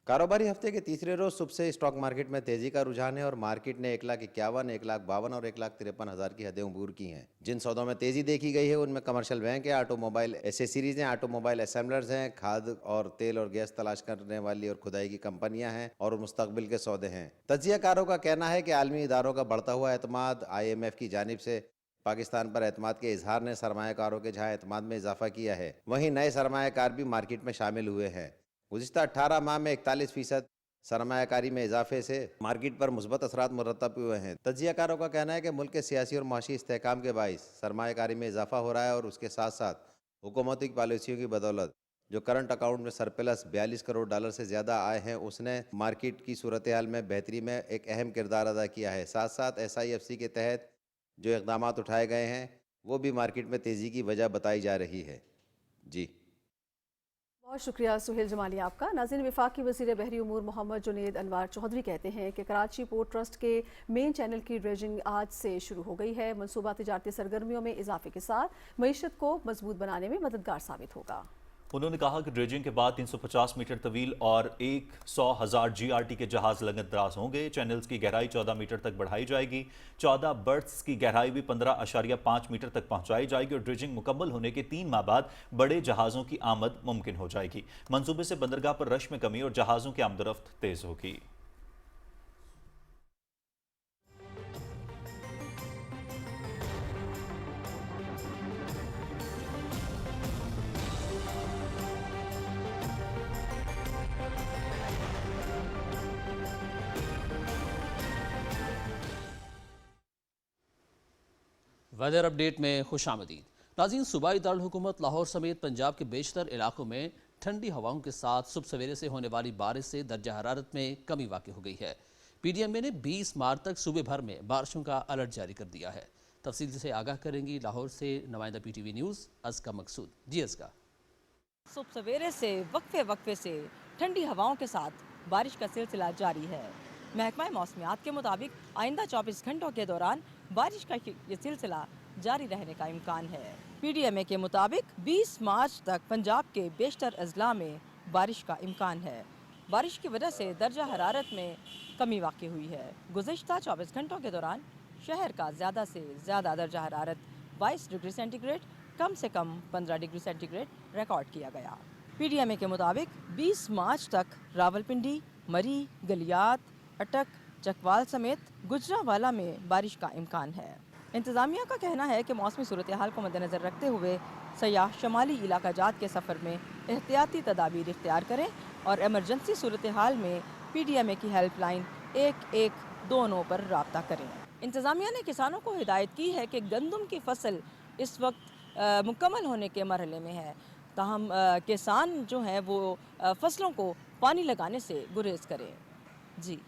कारोबारी हफ्ते के तीसरे रोज सुबह से स्टॉक मार्केट में तेजी का रुझान है और मार्केट ने 1,51,000, 1,52,000 और 1,53,000 की हदें उबूर की हैं। जिन सौदों में तेजी देखी गई है उनमें कमर्शियल बैंक है, ऑटोमोबाइल एसेसरीज हैं, ऑटोमोबाइल असेंबलर्स हैं, खाद और तेल और गैस तलाश करने वाली और खुदाई की कंपनियां हैं और मुस्तकबिल के सौदे हैं। तज्जियाकारों का कहना है कि आलमी इदारों का बढ़ता हुआ एतमाद, IMF की जानिब से पाकिस्तान पर एतमाद के इजहार ने सरमायाकारों के जहां एतमाद में इजाफा किया है, वहीं नए सरमायाकार भी मार्केट में शामिल हुए हैं। गुज़िश्ता 18 माह में 41% सरमायाकारी में इजाफे से मार्केट पर मुस्बत असरात मुरतब हुए हैं। तज्जियाकारों का कहना है कि मुल्क के सियासी और माशी इस्तेहकाम के बाइस सरमायाकारी में इजाफा हो रहा है और उसके साथ साथ हुकूमती पॉलिसियों की बदौलत जो करंट अकाउंट में सरप्लस $42 करोड़ से ज़्यादा आए हैं, उसने मार्केट की सूरत हाल में बेहतरी में एक अहम किरदार अदा किया है। साथ साथ SIFC के तहत जो इक़दामात उठाए गए हैं वो भी मार्केट में तेज़ी की वजह बताई जा रही है। जी बहुत शुक्रिया सुहेल जमाली आपका। नाज़रीन, वफाकी वज़ीर बहरी उमूर मोहम्मद जुनैद अनवार चौधरी कहते हैं कि कराची पोर्ट ट्रस्ट के मेन चैनल की ड्रेजिंग आज से शुरू हो गई है। मनसूबा तिजारती सरगर्मियों में इजाफे के साथ मईशत को मजबूत बनाने में मददगार साबित होगा। उन्होंने कहा कि ड्रेजिंग के बाद 350 मीटर तवील और 100,000 GRT के जहाज लगत दराज होंगे। चैनल्स की गहराई 14 मीटर तक बढ़ाई जाएगी। 14 बर्थ्स की गहराई भी 15.5 मीटर तक पहुंचाई जाएगी और ड्रेजिंग मुकम्मल होने के 3 माह बाद बड़े जहाज़ों की आमद मुमकिन हो जाएगी। मंसूबे से बंदरगाह पर रश में कमी और जहाज़ों की आमदरफ्त तेज होगी। वेदर अपडेट में खुश आमदीद। नाज़रीन, सूबाई दारुल-हुकूमत लाहौर समेत पंजाब के बेशतर इलाकों में ठंडी हवाओं के साथ सुबह सवेरे से होने वाली बारिश से दर्जा हरारत में कमी वाक़ हो गई है। PDMA ने 20 मार्च तक सूबे भर में बारिशों का अलर्ट जारी कर दिया है। तफसील से आगाह करेंगी लाहौर से नुमाइंदा PTV न्यूज़ अज़का मकसूद। जी अज़का। सुबह सवेरे से वक्फे से ठंडी हवाओं के साथ बारिश का सिलसिला जारी है। महकमा मौसमियात के मुताबिक आइंदा 24 घंटों के दौरान बारिश का ये सिलसिला जारी रहने का इम्कान है। PDMA के मुताबिक 20 मार्च तक पंजाब के बेशतर अजला में बारिश का इम्कान है। बारिश की वजह से दर्जा हरारत में कमी वाक़ हुई है। गुज़िश्ता 24 घंटों के दौरान शहर का ज़्यादा से ज़्यादा दर्जा हरारत 22 डिग्री सेंटीग्रेड, कम से कम 15 डिग्री सेंटीग्रेड रिकॉर्ड किया गया। PDMA के मुताबिक 20 मार्च तक रावलपिंडी, मरी, गलियात, अटक, चकवाल समेत गुजरावाला में बारिश का इम्कान है। इंतज़ामिया का कहना है कि मौसमी सूरत हाल को मद्देनज़र रखते हुए सयाह शमाली इलाका जात के सफ़र में एहतियाती तदाबीर इख्तियार करें और एमरजेंसी सूरत हाल में PDMA की हेल्पलाइन 1129 पर रब्ता करें। इंतज़ामिया ने किसानों को हिदायत की है कि गंदम की फसल इस वक्त मुकम्मल होने के मरहले में है, ताहम किसान जो हैं वो फसलों को पानी लगाने से गुरेज करें। जी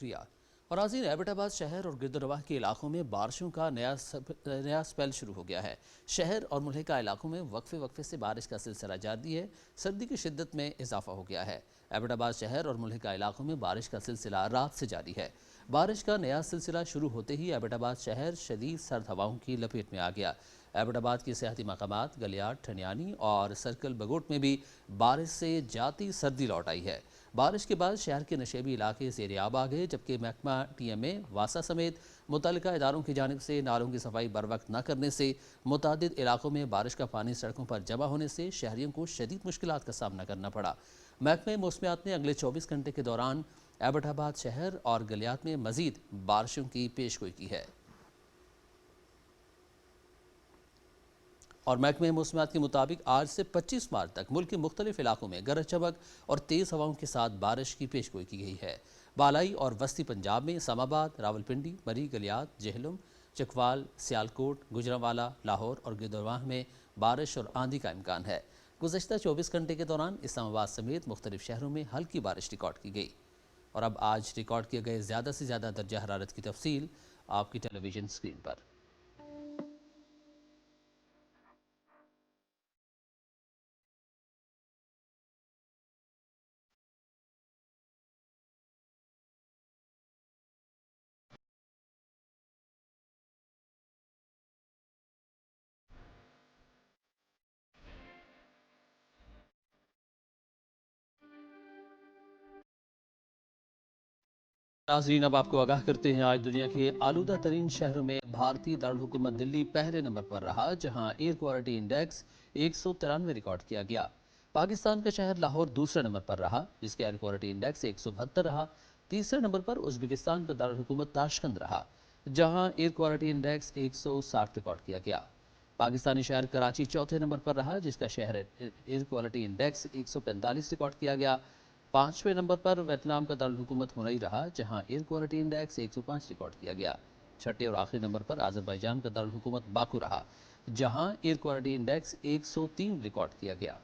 शुक्रिया। और नाज़रीन, एबटाबाद शहर और गिरदोरवाह के इलाकों में बारिशों का नया स्पेल शुरू हो गया है। शहर और मुल्हिका इलाकों में वक्फे से बारिश का सिलसिला जारी है। सर्दी की शिद्दत में इजाफा हो गया है। एबटाबाद शहर और मुल्हिका इलाकों में बारिश का सिलसिला रात से जारी है। बारिश का नया सिलसिला शुरू होते ही एबटाबाद शहर शदीद सर्द हवाओं की लपेट में आ गया। ایبٹ آباد کی سیاحتی مقامات گلیاٹ، ٹھنیانی اور سرکل بگوٹ میں بھی بارش سے جاتی سردی لوٹ آئی ہے۔ بارش کے بعد شہر کے نشیبی علاقے زیر آب آ گئے، جبکہ محکمہ ٹی ایم اے، واسا سمیت متعلقہ اداروں کی جانب سے نالوں کی صفائی بروقت نہ کرنے سے متعدد علاقوں میں بارش کا پانی سڑکوں پر جمع ہونے سے شہریوں کو شدید مشکلات کا سامنا کرنا پڑا۔ محکمہ موسمیات نے اگلے 24 گھنٹے کے دوران ایبٹ آباد شہر اور گلیات میں مزید بارشوں کی پیشگوئی کی ہے۔ اور محکمہ موسمیات کے مطابق آج سے 25 مارچ تک ملک کے مختلف علاقوں میں گرج چمک اور تیز ہواؤں کے ساتھ بارش کی پیشگوئی کی گئی ہے۔ بالائی اور وسطی پنجاب میں اسلام آباد، راولپنڈی، مری، گلیات، جہلم، چکوال، سیالکوٹ، گجرانوالہ، لاہور اور گردرواہ میں بارش اور آندھی کا امکان ہے۔ گزشتہ 24 گھنٹے کے دوران اسلام آباد سمیت مختلف شہروں میں ہلکی بارش ریکارڈ کی گئی۔ اور اب آج ریکارڈ کیے گئے زیادہ سے زیادہ درجہ حرارت کی تفصیل آپ کی ٹیلی ویژن اسکرین پر۔ ناظرین، اب آپ کو آگاہ کرتے ہیں آج دنیا کے آلودہ ترین شہروں میں بھارتی دارالحکومت دلی پہلے نمبر پر رہا، جہاں ایئر کوالٹی انڈیکس 193 ریکارڈ کیا گیا۔ پاکستان کا شہر لاہور دوسرے نمبر پر رہا، جس کے ایئر کوالٹی انڈیکس 172 رہا۔ تیسرے نمبر پر ازبکستان کا دارالحکومت تاشقند رہا، جہاں ایئر کوالٹی انڈیکس 160 ریکارڈ کیا گیا۔ پاکستانی شہر کراچی چوتھے نمبر پر رہا، جس کا شہر ایئر کوالٹی انڈیکس 145 ریکارڈ کیا گیا۔ پانچویں نمبر پر ویتنام کا دارالحکومت ہنوئی رہا، جہاں ایئر کوالٹی انڈیکس 105 ریکارڈ کیا گیا۔ چھٹے اور آخری نمبر پر آذربائیجان کا دارالحکومت باکو رہا، جہاں ایئر کوالٹی انڈیکس 103 ریکارڈ کیا گیا۔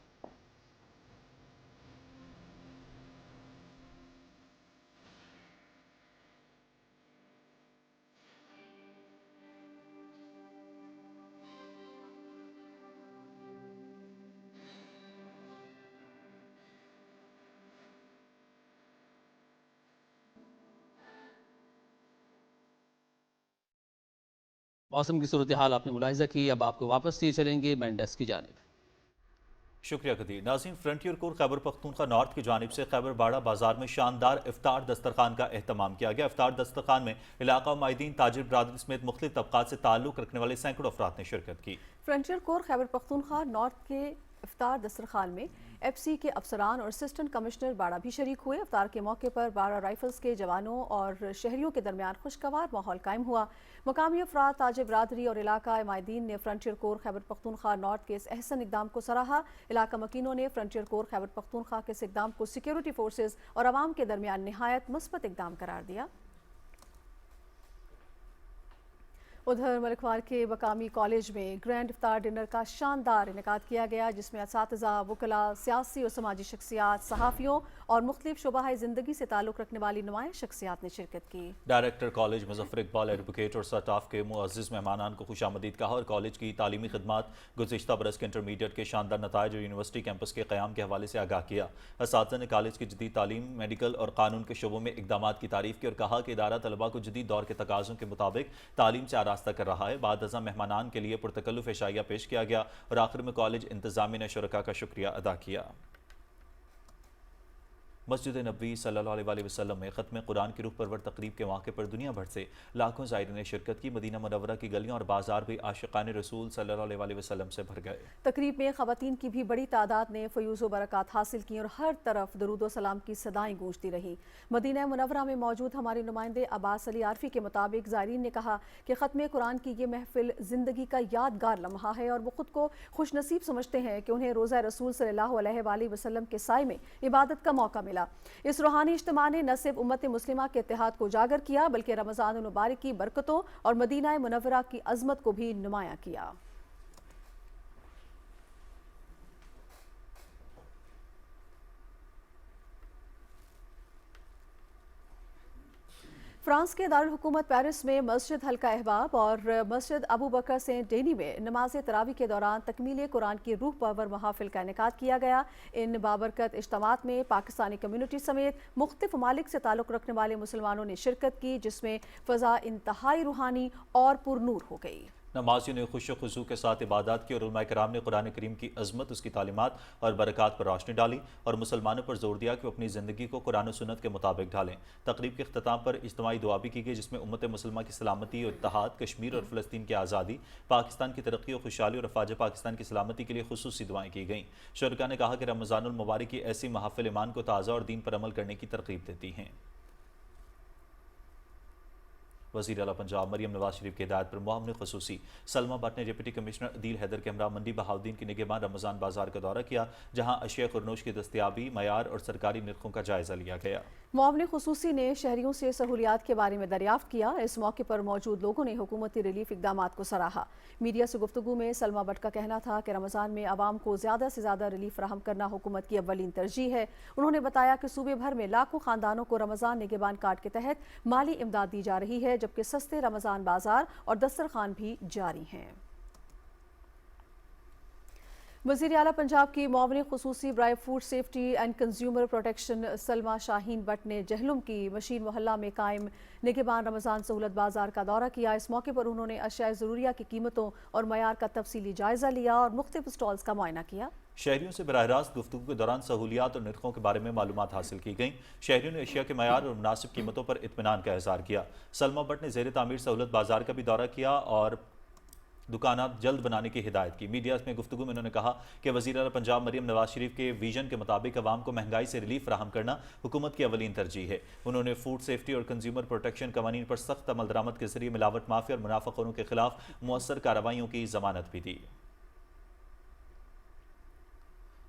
موسم کی صورتحال آپ نے ملاحظہ کی، اب آپ کو واپس لیے چلیں گے مین ڈیسک کی جانب۔ شکریہ قدیر۔ ناظرین، فرنٹیئر کور خیبر پختونخوا نارتھ کی جانب سے خیبر باڑہ بازار میں شاندار افطار دسترخوان کا اہتمام کیا گیا۔ افطار دسترخوان میں علاقہ مائدین، تاجر برادری سمیت مختلف طبقات سے تعلق رکھنے والے سینکڑوں افراد نے شرکت کی۔ فرنٹیئر کور خیبر پختونخوا نارتھ کے افطار دسترخوان میں ایف سی کے افسران اور اسسٹنٹ کمشنر باڑہ بھی شریک ہوئے۔ افطار کے موقع پر باڑہ رائفلز کے جوانوں اور شہریوں کے درمیان خوشگوار ماحول قائم ہوا۔ مقامی افراد، تاجر برادری اور علاقہ مائدین نے فرنٹیئر کور خیبر پختونخوا نارتھ کے اس احسن اقدام کو سراہا۔ علاقہ مکینوں نے فرنٹیئر کور خیبر پختونخوا کے اس اقدام کو سیکیورٹی فورسز اور عوام کے درمیان نہایت مثبت اقدام قرار دیا۔ ادھر ملکوار کے مقامی کالج میں گرینڈ افطار ڈنر کا شاندار انعقاد کیا گیا، جس میں اساتذہ، وکلاء، سیاسی اور سماجی شخصیات، صحافیوں اور مختلف شعبہ زندگی سے تعلق رکھنے والی نمایاں شخصیات نے شرکت کی۔ Director college Muzaffar Iqbal advocate اور سٹاف کے معزز مہمانان کو خوش آمدید کہا اور کالج کی تعلیمی خدمات، گزشتہ برس کے انٹرمیڈیٹ کے شاندار نتائج اور یونیورسٹی کیمپس کے قیام کے حوالے سے آگاہ کیا۔ اساتذہ نے کالج کی جدید تعلیم، میڈیکل اور قانون کے شعبوں میں اقدامات کی تعریف کی اور کہا کہ ادارہ طلباء کو جدید دور کے تقاضوں کے مطابق تعلیم سے آراستہ کر رہا ہے۔ بعد ازاں مہمانان کے لیے پرتکلف عشائیہ پیش کیا گیا اور آخر میں کالج انتظامیہ نے شرکاء کا شکریہ ادا کیا۔ مسجد نبوی صلی اللہ علیہ وسلم میں ختم قرآن کی روح پرور تقریب کے موقع پر دنیا بھر سے لاکھوں زائرین نے شرکت کی۔ مدینہ منورہ کی گلیاں اور بازار بھی عاشقان رسول صلی اللہ علیہ وسلم سے بھر گئے۔ تقریب میں خواتین کی بھی بڑی تعداد نے فیوز و برکات حاصل کی اور ہر طرف درود و سلام کی صدائیں گونجتی رہیں۔ مدینہ منورہ میں موجود ہمارے نمائندے عباس علی عارفی کے مطابق زائرین نے کہا کہ ختم قرآن کی یہ محفل زندگی کا یادگار لمحہ ہے اور وہ خود کو خوش نصیب سمجھتے ہیں کہ انہیں روزہ رسول صلی اللہ علیہ وآلہ وسلم کے سائے میں عبادت کا موقع ملا۔ اس روحانی اجتماع نے نہ صرف امت مسلمہ کے اتحاد کو اجاگر کیا بلکہ رمضان المبارک کی برکتوں اور مدینہ منورہ کی عظمت کو بھی نمایاں کیا۔ فرانس کے دارالحکومت پیرس میں مسجد حلقہ احباب اور مسجد ابو بکر سینٹ ڈینی میں نماز تراویح کے دوران تکمیل قرآن کی روح پرور محافل کا انعقاد کیا گیا۔ ان بابرکت اجتماعات میں پاکستانی کمیونٹی سمیت مختلف ممالک سے تعلق رکھنے والے مسلمانوں نے شرکت کی، جس میں فضا انتہائی روحانی اور پرنور ہو گئی۔ नमाजियों ने खुश खुशू के साथ इबादत की और उलमा कराम ने कुरान करीम की अजमत, उसकी तालीमात और बरक़ात पर रोशनी डाली और मुसलमानों पर जोर दिया कि वो अपनी ज़िंदगी को कुरान और सुन्नत के मुताबिक ढालें। तकरीब के इख्तिताम पर इज्तिमाई दुआ भी की गई, जिसमें उम्मत मुसलमा की सलामती और इत्तेहाद, कश्मीर और फ़लस्तीन की आज़ादी, पाकिस्तान की तरक्की और खुशहाली और अफवाज पाकिस्तान की सलामती के लिए खुसूसी दुआएँ की गईं। शुरका ने कहा कि रमज़ानुल मुबारक की ऐसी महफ़िल ईमान को ताज़ा और दीन पर अमल करने की तरगीब देती हैं। वज़ीर आला पंजाब मरियम नवाज शरीफ की हिदायत पर मुआवने ख़ुसूसी सलमा भट्ट ने डिप्टी कमिश्नर अदील हैदर के हमरा मंडी बहाउद्दीन की निगहबान रमज़ान बाजार का दौरा किया, जहां अशिया खुरनोश की दस्तियाबी, मयार और सरकारी निर्खों का जायज़ा लिया गया। मुआवने ख़ुसूसी ने शहरियों से सहूलियात के बारे में दरियाफ्त किया। इस मौके पर मौजूद लोगों ने हुकूमती रिलीफ इक़दाम को सराहा। मीडिया से गुफ्तगू में सलमा भट्ट का कहना था कि रमज़ान में आवाम को ज़्यादा से ज़्यादा रिलीफ फराहम करना हुकूमत की अव्वलीन तरजीह है। उन्होंने बताया कि सूबे भर में लाखों ख़ानदानों को रमज़ान निगहबान कार्ड के तहत माली इमदाद दी जा रही है, जबकि सस्ते रमज़ान बाजार और दस्तरखान भी जारी हैं। वज़ीर आला पंजाब की मुआवने ख़ुसूसी बराए food safety and consumer protection Salma Shaheen Bhatt ने जहलुम की मशीन मोहल्ला में कायम निगहबान रमज़ान सहूलत बाजार का दौरा किया। इस मौके पर उन्होंने अशिया ज़रूरिया की कीमतों और मयार का तफसीली जायज़ा लिया और मुख्तलिफ स्टॉल्स का मुआयना किया। शहरियों से बराह रास्त गुफ्तगू के दौरान सहूलियात और निर्खों के बारे में मालूमात हासिल की गईं। शहरियों ने अशिया के मयार और मुनासिब कीमतों पर इत्मीनान का इज़हार किया। सलमा भट्ट ने ज़ेर तामीर सहूलत बाजार का भी दौरा किया और दुकानात जल्द बनाने की हिदायत की। मीडिया में गुफ्तगू में उन्होंने कहा कि वज़ीर आला पंजाब मरियम नवाज शरीफ के विजन के मुताबिक अवाम को महंगाई से रिलीफ फराहम करना हुकूमत की अवलीन तरजीह है। उन्होंने फूड सेफ्टी और कंज्यूमर प्रोटेक्शन कवानीन पर सख्त अमल दरामद के जरिए मिलावट माफिया और मुनाफाखोरों के खिलाफ मुअस्सर कार्रवाइयों की जमानत भी दी।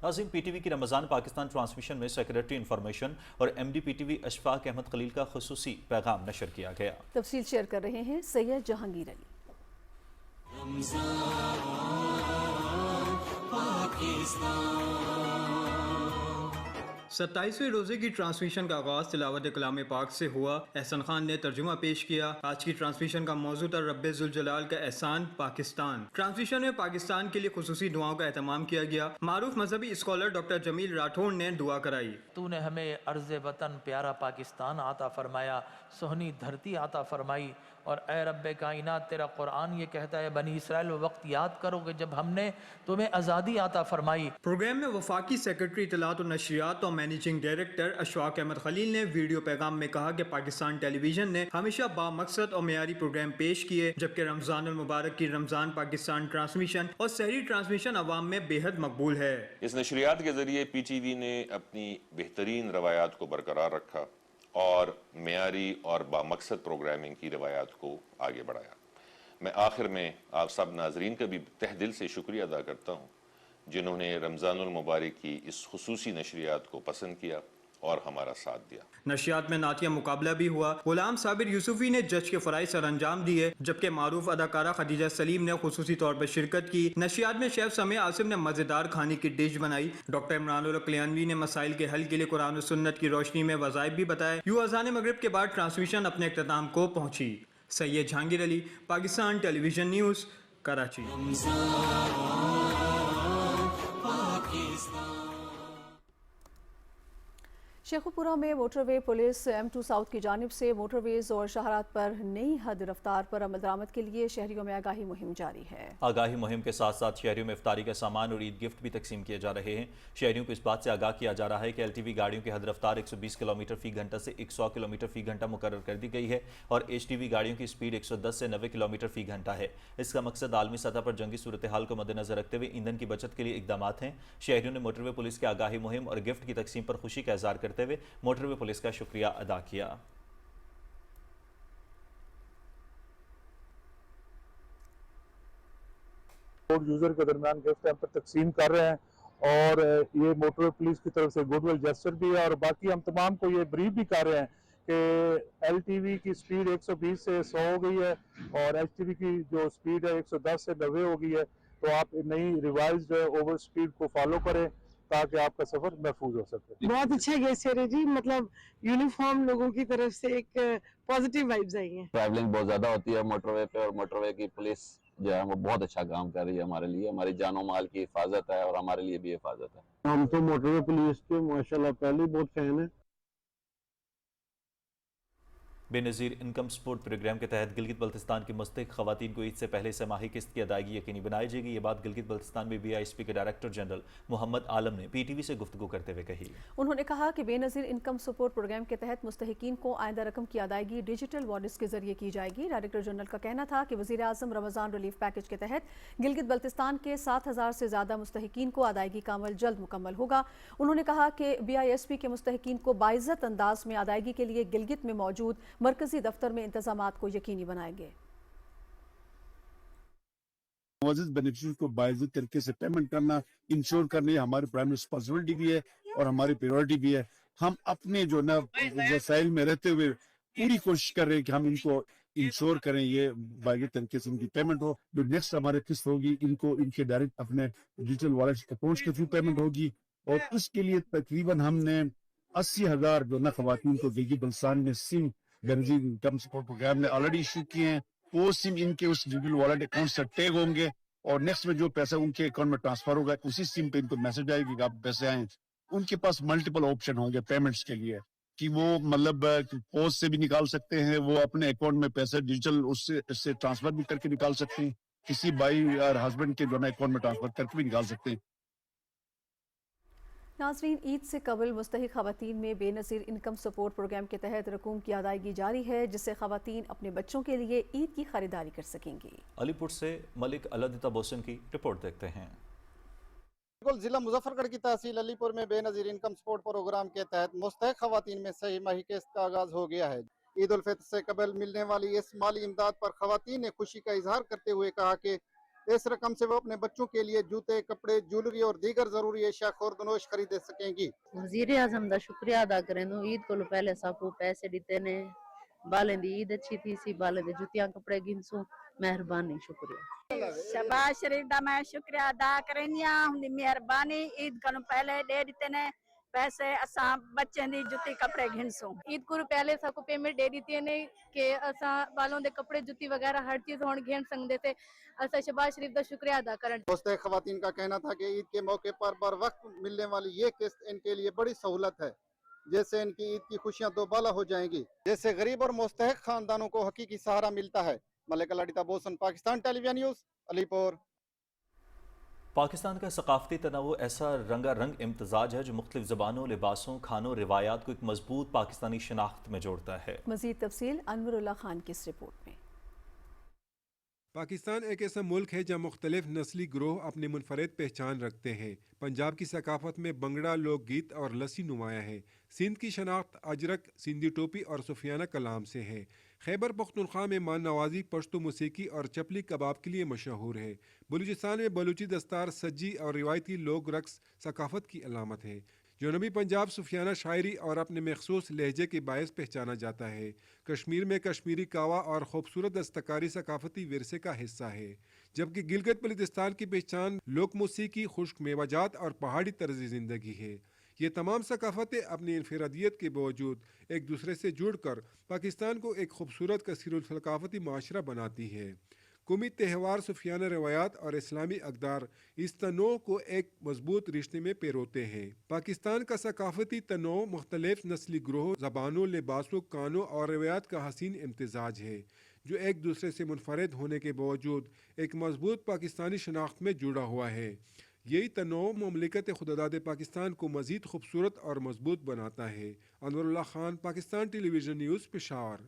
नाज़रीन, पीटीवी की रमज़ान पाकिस्तान ट्रांसमिशन में सेक्रेटरी इंफॉर्मेशन और एमडी पीटीवी अशफाक अहमद खलील का खुसूसी पैगाम नशर किया गया। तफसील शेयर कर रहे हैं सैयद जहांगीर अली। 27वें रोजे की ट्रांसमिशन का आगाज तिलावत कलाम पाक से हुआ। एहसन खान ने तर्जुमा पेश किया। आज की ट्रांसमिशन का मौजू था रब्बे जुल जलाल का एहसान पाकिस्तान। ट्रांसमिशन में पाकिस्तान के लिए खुसूसी दुआओं का एहतमाम किया गया। मारूफ मजहबी स्कॉलर डॉक्टर जमील राठौड़ ने दुआ कराई। तूने हमें अर्ज़ वतन प्यारा पाकिस्तान आता फरमाया, सोहनी धरती आता फरमाई, और ए रब्बे कायनात तेरा कुरान ये कहता है बनी इसराइल वो वक्त याद करोगे जब हमने तुम्हें आज़ादी आता फरमाई। प्रोग्राम में वफाकी सेक्रेटरी इत्तलात और नशरियात और मैनेजिंग डायरेक्टर अशफाक अहमद खलील ने वीडियो पैगाम में कहा कि पाकिस्तान टेलीविजन ने हमेशा बामकसद और मेयारी प्रोग्राम पेश किए, जबकि रमज़ानुल मुबारक की रमज़ान पाकिस्तान ट्रांसमिशन और सहरी ट्रांसमिशन अवाम में बेहद मकबूल है। इस नशरियात के जरिए पीटीवी ने अपनी बेहतरीन रवायात को बरकरार रखा और मेयारी और बामकसद प्रोग्रामिंग की रवायात को आगे बढ़ाया। मैं आखिर में आप सब नाजरीन का भी तह दिल से शुक्रिया अदा करता हूँ, जिन्होंने रमज़ानुल मुबारक की इस खुसूसी नशरियात को पसंद किया और हमारा साथ दिया। नशियात में नातिया मुकाबला भी हुआ। गुलाम साबिर यूसुफी ने जज के फराइज सर अंजाम दिए, जबकि मारूफ अदाकारा खदीजा सलीम ने खुसूसी तौर पर शिरकत की। नशियात में शेफ समय आसिम ने मज़ेदार खाने की डिश बनाई। डॉक्टर इमरान कल्याणवी ने मसाइल के हल के लिए कुरान और सुन्नत की रोशनी में वज़ाइफ भी बताए। यूं अज़ान मगरिब के बाद ट्रांसमिशन अपने इख्तिताम को पहुंची। Syed Jahangir Ali, Pakistan television news, Karachi. शेखुपुरा में मोटरवे पुलिस M2 साउथ की जानिब से मोटरवेज और शहरात पर नई हद रफ्तार पर अमल दरामद के लिए शहरियों में आगाही मुहिम जारी है। आगाही मुहिम के साथ साथ शहरियों में इफ्तारी का सामान और ईद गिफ्ट भी तकसीम किए जा रहे हैं। शहरियों को इस बात से आगाह किया जा रहा है कि LTV गाड़ियों की हद रफ्तार 120 किलोमीटर फी घंटा से 100 किलोमीटर फी घंटा मुकर्रर कर दी गई है और HTV गाड़ियों की स्पीड 110 से 90 किलोमीटर फी घंटा है। इसका मकसद आलमी सतह पर जंगी सूरत हाल को मद्देनजर रखते हुए ईंधन की बचत के लिए इकदाम हैं। शहरियों ने मोटरवे पुलिस की आगाही मुहिम और गिफ्ट की तकसीम पर खुशी का इजहार करते हुए मोटरवे पुलिस का शुक्रिया अदा किया। रोड यूजर के दरमियान गिफ्ट पर तकसीम कर रहे हैं और ये मोटरवे पुलिस की तरफ से गुडविल जेस्चर भी है और बाकी हम तमाम को ये ब्रीफ भी कर रहे हैं कि LTV की स्पीड 120 से 100 हो गई है और HTV की जो स्पीड है 110 से 90 हो गई है। तो आप नई रिवाइज्ड ओवर स्पीड को फॉलो करें ताकि आपका सफर महफूज हो सके। बहुत अच्छा गेस्चर है जी, मतलब यूनिफॉर्म लोगों की तरफ से एक पॉजिटिव वाइब्स आई हैं। ट्रैवलिंग बहुत ज्यादा होती है मोटरवे पे और मोटरवे की पुलिस जो है वो बहुत अच्छा काम कर रही है हमारे लिए, हमारी जानो माल की हिफाजत है और हमारे लिए भी हिफाजत है। हम तो मोटरवे पुलिस के माशाल्लाह पहले बहुत फैन है। बेनज़ीर इनकम सपोर्ट प्रोग्राम के तहत गिलगित बल्तिस्तान की मुस्तहिक खवातीन को ईद से पहले समाही किस्त की अदायगी यकीनी बनाई जाएगी। ये बात गिलगित बल्तिस्तान में BISP के डायरेक्टर जनरल मोहम्मद आलम ने PTV से गुफ्तगू करते हुए कही। उन्होंने कहा कि बेनज़ीर इनकम सपोर्ट प्रोग्राम के तहत मुस्तहिकीन को आइंदा रकम की अदायगी डिजिटल वॉलेट्स के जरिए की जाएगी। डायरेक्टर जनरल का कहना था कि वज़ीर आज़म रमज़ान रिलीफ पैकेज के तहत गिलगित बल्तिस्तान के 7,000 से ज़्यादा मुस्तहिकीन को अदायगी का अमल जल्द मुकम्मल होगा। उन्होंने कहा कि BISP के मुस्तहिकीन को बाइज़्ज़त अंदाज में अदायगी के लिए गिलगित में मौजूद मरकजी दफ्तर में इंतजामात को यकीनी बनाएंगे। मुअज़्ज़ज़ बेनिफिशियरी को बाइज़्ज़त तरीके से पेमेंट करना, इंश्योर करनी हमारी प्राइमरी रिस्पांसिबिलिटी भी है और हमारी प्रायोरिटी भी है। हम अपने जो ना वसाइल में रहते हुए पूरी कोशिश कर रहे हैं कि हम इनको इंश्योर करें, ये बाइज़्ज़त तरीके से इनकी पेमेंट हो। जो नेक्स्ट हमारे किस्त होगी इनको इनके डायरेक्ट अपने डिजिटल वॉलेट अकाउंट्स के थ्रू पेमेंट होगी और इसके लिए तकरीबन हमने 80,000 जो ना खवातीन को गिलगित बल्तिस्तान में sim Benazir income support program ने ऑलरेडी इशू किए हैं। वो सिम इनके उस डिजिटल वॉलेट अकाउंट से टैग होंगे और नेक्स्ट में जो पैसा उनके अकाउंट में ट्रांसफर होगा उसी सिम पे इनको मैसेज आएगी कि आप पैसे आए। उनके पास मल्टीपल ऑप्शन होंगे पेमेंट्स के लिए कि वो मतलब पोस्ट से भी निकाल सकते हैं, वो अपने अकाउंट में पैसे डिजिटल उससे ट्रांसफर भी करके निकाल सकते हैं, किसी भाई और हस्बैंड के दोनों अकाउंट में ट्रांसफर करके भी निकाल सकते हैं। नाज़रीन, ईद से कबल मुस्तहिक खवातीन में बेनज़ीर इनकम सपोर्ट प्रोग्राम के तहत रकूम की अदायगी जारी है, जिससे खवातीन अपने बच्चों के लिए ईद की खरीदारी कर सकेंगी। अलीपुर से मलिक अलादिता बोसन की रिपोर्ट देखते हैं। जिला मुजफ्फरगढ़ की तहसील अलीपुर में बेनज़ीर इनकम सपोर्ट प्रोग्राम के तहत मुस्तहिक खवातीन में सही माही किस्त का आगाज हो गया है। ईद उल फितर से कबल मिलने वाली इस माली इमदाद पर खवातीन ने खुशी का इजहार करते हुए कहा कि इस रकम से वो अपने बच्चों के लिए जूते, कपड़े, ज्वेलरी और दीगर जरूरी अशिया खुर्दनोश खरीद सकेंगी। वज़ीर आज़म दा शुक्रिया अदा करें ईद को पहले सबको पैसे दिते ने, बालें दी ईद अच्छी थी सी, बालें दे जुतियां कपड़े गिनसू, मेहरबानी शुक्रिया। शहबाज शरीफ दा मैं शुक्रिया अदा करनिया, हुंदी मेहरबानी ईद को पहले दे दिते ने पैसे, असा बच्चों दी जुती कपड़े घिनसू। ईद को पहले सबको पेमेंट दे दी ने कि असा बालों दे कपड़े, जुती वगैरह हर चीज होन घेन सकते थे। असा शहबाज शरीफ दा शुक्रिया अदा करन। मुस्तहिक खवातीन का कहना था कि ईद के मौके पर बर वक्त मिलने वाली ये किस्त इनके लिए बड़ी सहूलत है, जैसे इनकी ईद की खुशियां दोबाला हो जाएंगी, जैसे गरीब और मुस्तहिक खानदानों को हकीकी सहारा मिलता है। Malik Allah Ditta Bosan, Pakistan television news, Alipur. पाकिस्तान का सकाफती तनोउ ऐसा रंगारंग इम्तजाज है जो मुख्तलिफ ज़बानों, लिबासों, खानों, रिवायात को एक मजबूत पाकिस्तानी शनाख्त में जोड़ता है। मज़ीद तफसील अनवरुल्लाह खान की इस रिपोर्ट में। पाकिस्तान एक ऐसा मुल्क है जहाँ मुख्तलिफ नस्ली ग्रोह अपनी मुनफरद पहचान रखते हैं। पंजाब की सकाफत में बंगड़ा, लोकगीत और लस्सी नुमाया है। सिंध की शनाख्त अजरक, सिंधी टोपी और सुफियाना कलाम से है। खैबर पख्तूनख्वा में मान नवाजी, पश्तो मूसीकी और चपली कबाब के लिए मशहूर है। बलूचिस्तान में बलूची दस्तार, सज्जी और रिवायती लोक रक्स सकाफत की अलामत है। जनूबी पंजाब सुफियाना शायरी और अपने मखसूस लहजे के बायस पहचाना जाता है। कश्मीर में कश्मीरी कावा और खूबसूरत दस्तकारी सकाफती विरसे का हिस्सा है, जबकि गिलगित बल्तिस्तान की पहचान लोक मूसीकी, खुश्क मेवाजात और पहाड़ी तर्ज ज़िंदगी है। ये तमाम सकाफतें अपनी इनफरादियत के बावजूद एक दूसरे से जुड़कर पाकिस्तान को एक खूबसूरत कसीरुल सकाफती माशरा बनाती है। कौमी त्यौहार, सुफियाना रवायात और इस्लामी अक़दार इस तनों को एक मजबूत रिश्ते में पिरोते हैं। पाकिस्तान का सकाफती तनों मुख्तलिफ नस्ली ग्रोह, ज़बानों, लिबासों, कानों और रवायात का हसीन इम्तजाज है, जो एक दूसरे से मुनफरद होने के बावजूद एक मजबूत पाकिस्तानी शनाख्त में जुड़ा हुआ है। यही तनों मुमलिकत खुदादाद पाकिस्तान को मज़ीद खूबसूरत और मजबूत बनाता है। अनवरुल्लाह खान, पाकिस्तान टेलीविजन न्यूज़, पेशावर।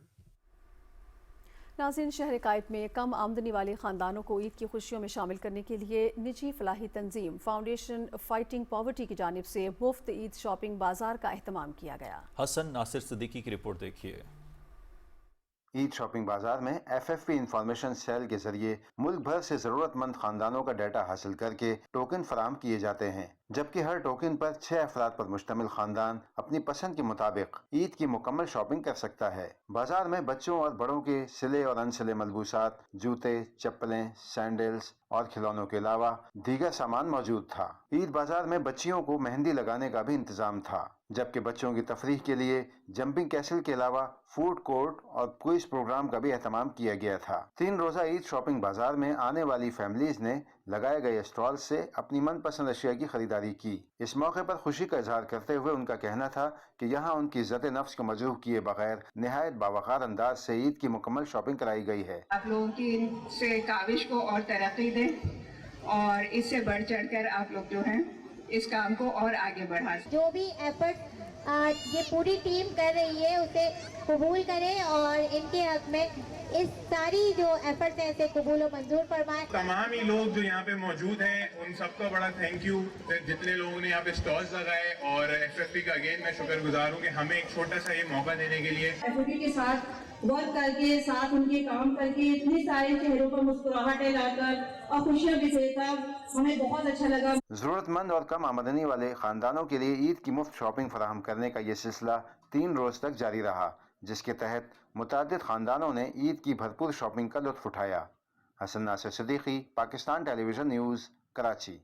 नाज़रीन, शहर कायद में कम आमदनी वाले ख़ानदानों को ईद की खुशियों में शामिल करने के लिए निजी फलाही तंजीम फाउंडेशन फाइटिंग पॉवर्टी की जानिब से मुफ्त ईद शॉपिंग बाजार का एहतमाम किया गया। हसन नासिर सिद्दीकी की रिपोर्ट देखिए। ईद शॉपिंग बाजार में FFP इंफॉर्मेशन सेल के जरिए मुल्क भर से जरूरतमंद खानदानों का डाटा हासिल करके टोकन फराम किए जाते हैं, जबकि हर टोकन पर 6 अफराद पर मुश्तमिल खानदान अपनी पसंद के मुताबिक ईद की मुकम्मल शॉपिंग कर सकता है। बाजार में बच्चों और बड़ों के सिले और अनसिले मलबूसात, जूते, चप्पलें, सैंडल्स और खिलौनों के अलावा दीगर सामान मौजूद था। ईद बाजार में बच्चियों को मेहंदी लगाने का भी इंतजाम था, जबकि बच्चों की तफरीह के लिए जंपिंग कैसल के अलावा फूड कोर्ट और क्विज प्रोग्राम का भी एहतमाम किया गया था। 3 रोजा ईद शॉपिंग बाजार में आने वाली फैमिलीज ने लगाए गए स्टॉल से अपनी मनपसंद अशिया की खरीदारी की। इस मौके पर खुशी का इजहार करते हुए उनका कहना था कि यहाँ उनकी इज्जत नफ्स को मजरूह किए बगैर निहायत बावकार अंदाज से ईद की मुकम्मल शॉपिंग कराई गई है। आप लोगों की से काविश को और तरक्की दें और इससे बढ़ चढ़ कर आप लोग जो हैं इस काम को और आगे बढ़ा। जो भी एफर्ट ये पूरी टीम कर रही है उसे कबूल करें और इनके हक में इस सारी जो एफर्ट्स हैं इसे कबूल और मंजूर फरमाएं। तमाम ही लोग जो यहाँ पे मौजूद हैं उन सबका बड़ा थैंक यू। जितने लोगों ने यहाँ पे स्टॉल्स लगाए और एफएफपी का अगेन मैं शुक्रगुजार हूँ कि हमें एक छोटा सा ये मौका देने के लिए। एफएफपी के साथ वर्क करके साथ उनके काम करके इतने सारे चेहरों पर मुस्कुराहटें लाकर और खुशियाँ बिखेरकर हमें बहुत अच्छा लगा। जरूरतमंद और कम आमदनी वाले खानदानों के लिए ईद की मुफ्त शॉपिंग फराहम करने का ये सिलसिला 3 रोज तक जारी रहा, जिसके तहत मुतादिद खानदानों ने ईद की भरपूर शॉपिंग का लुत्फ उठाया। Hasan Nasir Siddiqui, Pakistan television news, Karachi.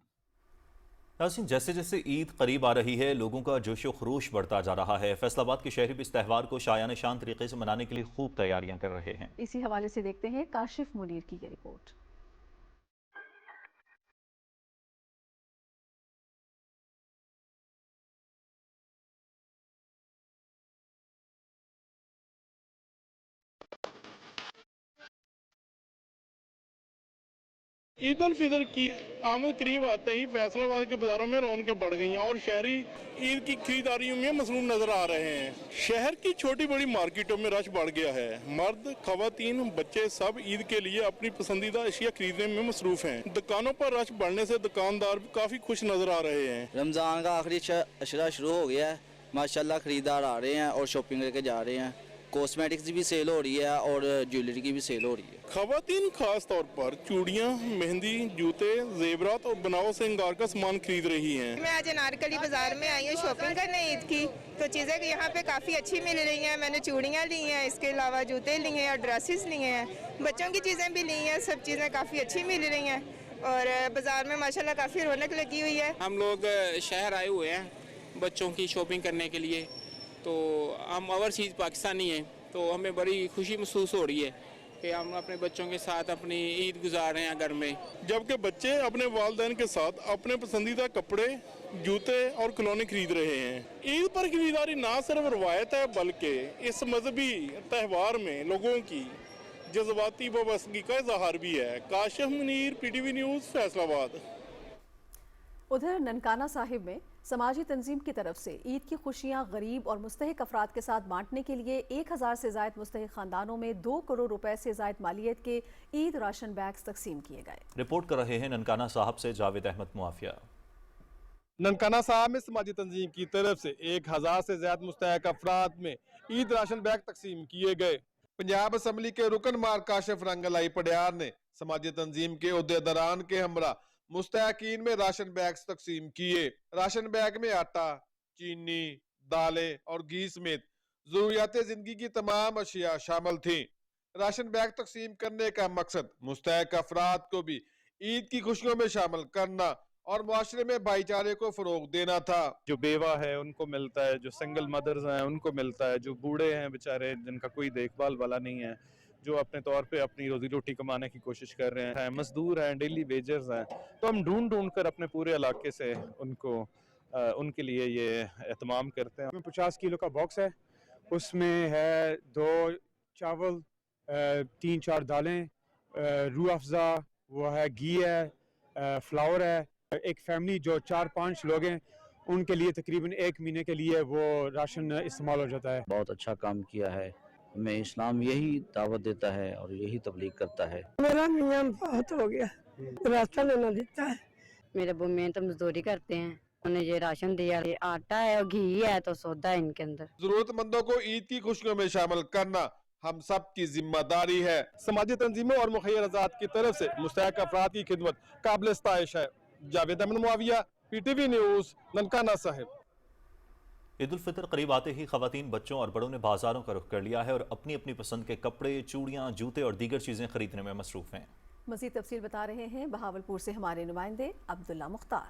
नाज़रीन, जैसे जैसे ईद करीब आ रही है, लोगों का जोशो खरोश बढ़ता जा रहा है। फैसलाबाद के शहरी भी इस त्यौहार को शायान शान तरीके से मनाने के लिए खूब तैयारियां कर रहे हैं। इसी हवाले से देखते हैं काशिफ मुनीर की ये रिपोर्ट। ईद उल फितर की आमद करीब आते ही फैसलाबाद के बाजारों में रौनकें बढ़ गई हैं और शहरी ईद की खरीदारियों में मसरूफ नजर आ रहे हैं। शहर की छोटी बड़ी मार्केटों में रश बढ़ गया है। मर्द, खवातीन, बच्चे सब ईद के लिए अपनी पसंदीदा अशिया खरीदने में मसरूफ हैं। दुकानों पर रश बढ़ने से दुकानदार भी काफी खुश नजर आ रहे हैं। रमजान का आखिरी अशरा शुरू हो गया है, माशाल्लाह खरीदार आ रहे हैं और शॉपिंग करके जा रहे हैं। कॉस्मेटिक्स भी सेल हो रही है और ज्वेलरी की भी सेल हो रही है। खवातीन खास तौर पर चूड़ियाँ, मेहंदी, जूते, जेवरात और बनावट श्रृंगार का सामान खरीद रही हैं। मैं आज अनारकली बाजार में आई हूँ शॉपिंग करने ईद की, तो चीज़ें यहाँ पे काफ़ी अच्छी मिल रही हैं। मैंने चूड़ियाँ ली हैं, इसके अलावा जूते लिए हैं और ड्रेसेस लिए हैं, बच्चों की चीज़ें भी ली हैं। सब चीज़ें काफ़ी अच्छी मिल रही हैं और बाजार में माशाल्लाह काफ़ी रौनक लगी हुई है। हम लोग शहर आए हुए हैं बच्चों की शॉपिंग करने के लिए, तो हम ओवरसीज़ पाकिस्तानी हैं, तो हमें बड़ी खुशी महसूस हो रही है कि हम अपने बच्चों के साथ अपनी ईद गुजार रहे हैं घर में। जबकि बच्चे अपने वालिदैन के साथ अपने पसंदीदा कपड़े, जूते और खिलौने खरीद रहे हैं। ईद पर खरीदारी ना सिर्फ रवायत है बल्कि इस मजहबी त्यौहार में लोगों की जज्बाती वाबस्तगी का इजहार भी है। Kashif Munir, PTV news, Faisalabad. उधर ननकाना साहिब में समाजी तंजीम की तरफ से ईद की खुशियां गरीब और मुस्तहिक अफराद के साथ बांटने के लिए 1000 से ज़ायद मुस्तहिक खानदानों में 2 करोड़ रुपए से ज़ायद मालियत के ईद राशन बैग्स तकसीम किए गए। रिपोर्ट कर रहे हैं ननकाना साहब से जावेद अहमद मुआफिया। ननकाना साहब में समाजी तंजीम की तरफ से 1000 से ज्यादा मुस्तहिक अफराद में ईद राशन बैग तकसीम किए गए। पंजाब असम्बली के रुकन मार काशिफ रंगलाई पडियार ने समाजी तंजीम के ओहदेदारान के हमरा मुस्तहिकीन में राशन बैग तकसीम किए। राशन बैग में आटा, चीनी, दालें और घी समेत जरूरियात जिंदगी की तमाम अशिया शामिल थी। राशन बैग तकसीम करने का मकसद मुस्तहिक अफराद को भी ईद की खुशियों में शामिल करना और मुआशरे में भाईचारे को फरोग देना था। जो बेवा है उनको मिलता है, जो सिंगल मदर्स हैं उनको मिलता है, जो बूढ़े हैं बेचारे जिनका कोई देखभाल वाला नहीं है, जो अपने तौर पे अपनी रोजी रोटी कमाने की कोशिश कर रहे हैं, मजदूर हैं, डेली वेजर्स हैं, तो हम ढूंढ कर अपने पूरे इलाके से उनको उनके लिए ये एहतमाम करते हैं। 50 किलो का बॉक्स है, उसमें है 2 चावल, 3-4 दालें, रूह अफ़ज़ा, वो है घी है, फ्लावर है। एक फैमिली जो 4-5 लोग हैं उनके लिए तकरीबन 1 महीने के लिए वो राशन इस्तेमाल हो जाता है। बहुत अच्छा काम किया है। हमें इस्लाम यही दावत देता है और यही तबलीग करता है। मेरा मियां बहुत हो गया, राशन लेना देता है। मेरे बुम्मे तो मजदूरी करते हैं, उन्हें ये राशन दिया, आटा है और घी है तो सौदा है इनके अंदर। जरूरतमंदों को ईद की खुशियों में शामिल करना हम सब की जिम्मेदारी है। समाजी तंजीमों और मुखैर आजाद की तरफ से मुस्तहिक अफराद की खिदमत काबिल इस्ताइश है। Javed Ahmed Muawiya, PTV news, Nankana Sahib. ईद उल फितर करीब आते ही खवातीन, बच्चों और बड़ों ने बाजारों का रुख कर लिया है और अपनी अपनी पसंद के कपड़े, चूड़ियाँ, जूते और दीगर चीज़ें खरीदने में मसरूफ हैं। मज़ीद तफसील बता रहे हैं बहावलपुर से हमारे नुमाइंदे अब्दुल्ला मुख्तार।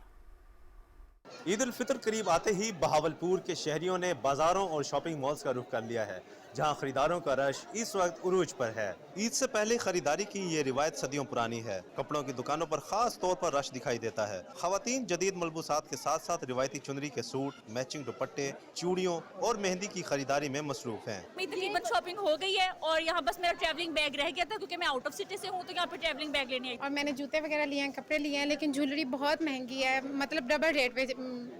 ईद उल फितर करीब आते ही बहावलपुर के शहरियों ने बाजारों और शॉपिंग मॉल्स का रुख कर लिया है। जहां खरीदारों का रश इस वक्त उरूज पर है। ईद से पहले खरीदारी की ये रिवायत सदियों पुरानी है। कपड़ों की दुकानों पर खास तौर पर रश दिखाई देता है। खवातीन जदीद मलबूसात के साथ साथ रिवायती चुनरी के सूट, मैचिंग दुपट्टे, चूड़ियों और मेहंदी की खरीदारी में मसरूफ हैं। मेरी तकरीबन शॉपिंग हो गई है और यहाँ बस मेरा ट्रैवलिंग बैग रह गया था क्योंकि मैं आउट ऑफ सिटी से हूँ, तो यहाँ पे ट्रैवलिंग बैग लेने आई। और मैंने जूते वगैरह लिए हैं, कपड़े लिए हैं, लेकिन ज्वेलरी बहुत महंगी है, मतलब डबल रेट पे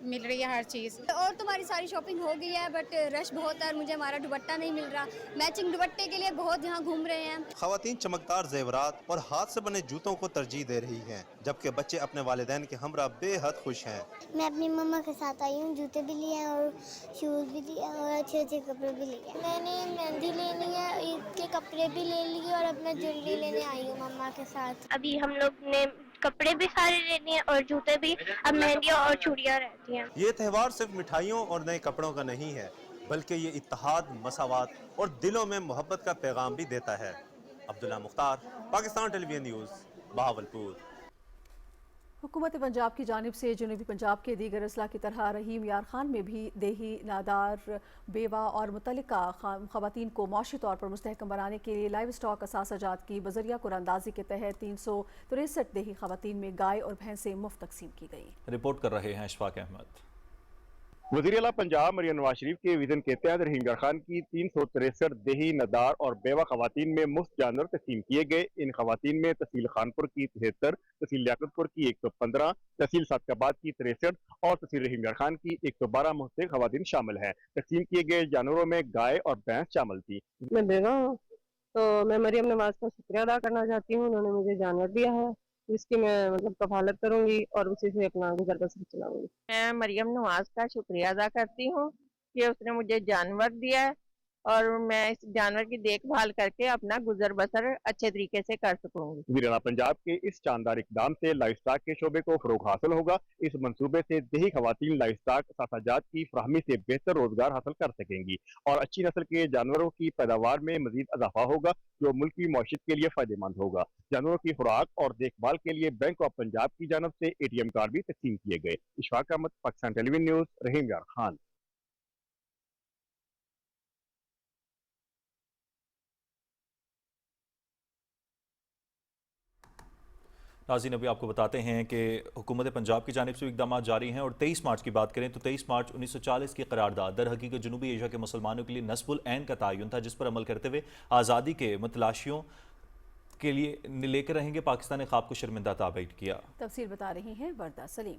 मिल रही है हर चीज़। और तुम्हारी सारी शॉपिंग हो गई है बट रश बहुत है और मुझे हमारा दुपट्टा नहीं मिल रहा। मैचिंग दुपट्टे के लिए बहुत यहाँ घूम रहे हैं। खवातीन चमकदार जेवरात और हाथ से बने जूतों को तरजीह दे रही हैं, जबकि बच्चे अपने वालिदैन के हमरा बेहद खुश हैं। मैं अपनी मम्मा के साथ आई हूँ, जूते भी लिए हैं और शूज भी लिए और अच्छे अच्छे कपड़े भी लिए। मैंने मेहंदी लेनी है, ईद के कपड़े भी ले लिए और अपना ज्वेलरी लेने आई हूँ मम्मा के साथ। अभी हम लोग ने कपड़े भी सारे लेने हैं और जूते भी, अब मेहंदी और चूड़ियाँ रहती हैं। ये त्यौहार सिर्फ मिठाइयों और नए कपड़ों का नहीं है, बल्कि ये इत्तेहाद, मसावात और दिलों में मोहब्बत का पैगाम भी देता है। Abdullah Mukhtar, Pakistan television news, Bahawalpur. हुकूमत पंजाब की जानिब से जनूबी पंजाब के दीगर अजला की तरह रहीम यार खान में भी देही, नादार, बेवा और मुतल्लिका खवातीन को मौशी तौर पर मुस्तहकम बनाने के लिए लाइव स्टॉक असासाजात की बजरिया कुरानंदाजी के तहत 363 देही खवातीन में गाय और भैंसें मुफ्त तकसीम की गई। रिपोर्ट कर रहे हैं अशफाक अहमद। वज़ीर आला पंजाब मरियम नवाज शरीफ के विजन के तहत रहीम यार खान की 363 देही, नदार और बेवा खवातीन में मुफ्त जानवर तकसीम किए गए। इन खवातीन में तहसील खानपुर की 73, तहसील लियाकतपुर की 115, तहसील सादकाबाद की 63 और तहसील रहीम यार खान की 112 मुस्तहक खवातीन शामिल हैं। तकसीम किए गए जानवरों में गाय और भैंस शामिल थी। मैं बेवा हूँ, तो मैं मरियम नवाज का शुक्रिया अदा करना चाहती हूँ। उन्होंने मुझे जानवर दिया है जिसकी मैं मतलब कफालत करूंगी और उसी से अपना गुजर बसर चलाऊंगी। मैं मरियम नवाज का शुक्रिया अदा करती हूँ कि उसने मुझे जानवर दिया है और मैं इस जानवर की देखभाल करके अपना गुजर बसर अच्छे तरीके से कर सकूंगी। वज़ीर-ए-आला पंजाब के इस शानदार इकदाम से लाइफ स्टॉक के शोबे को फरोग हासिल होगा। इस मंसूबे से देही खवातीन लाइफ स्टॉक सासाजात की फराहमी से बेहतर रोजगार हासिल कर सकेंगी और अच्छी नस्ल के जानवरों की पैदावार में मजीद इजाफा होगा, जो मुल्क की मौशियत के लिए फायदेमंद होगा। जानवरों की खुराक और देखभाल के लिए बैंक ऑफ पंजाब की जानब से ATM कार्ड भी तकसीम किए गए। इशफाक अहमद, पाकिस्तान टेलीविजन न्यूज़, रहीम यार खान। नाज़रीन, अभी आपको बताते हैं कि हुकूमत पंजाब की जानिब से इक़दाम जारी हैं और 23 मार्च की बात करें तो 23 मार्च 1940 की करारदाद दर हकीकत जनूबी एशिया के मुसलमानों के लिए नस्बुल ऐन का तयन था, जिस पर अमल करते हुए आज़ादी के मतलाशियों के लिए लेकर रहेंगे पाकिस्तान ने ख्वाब को शर्मिंदा ताबीर किया। तफसील बता रही हैं वर्दा सलीम।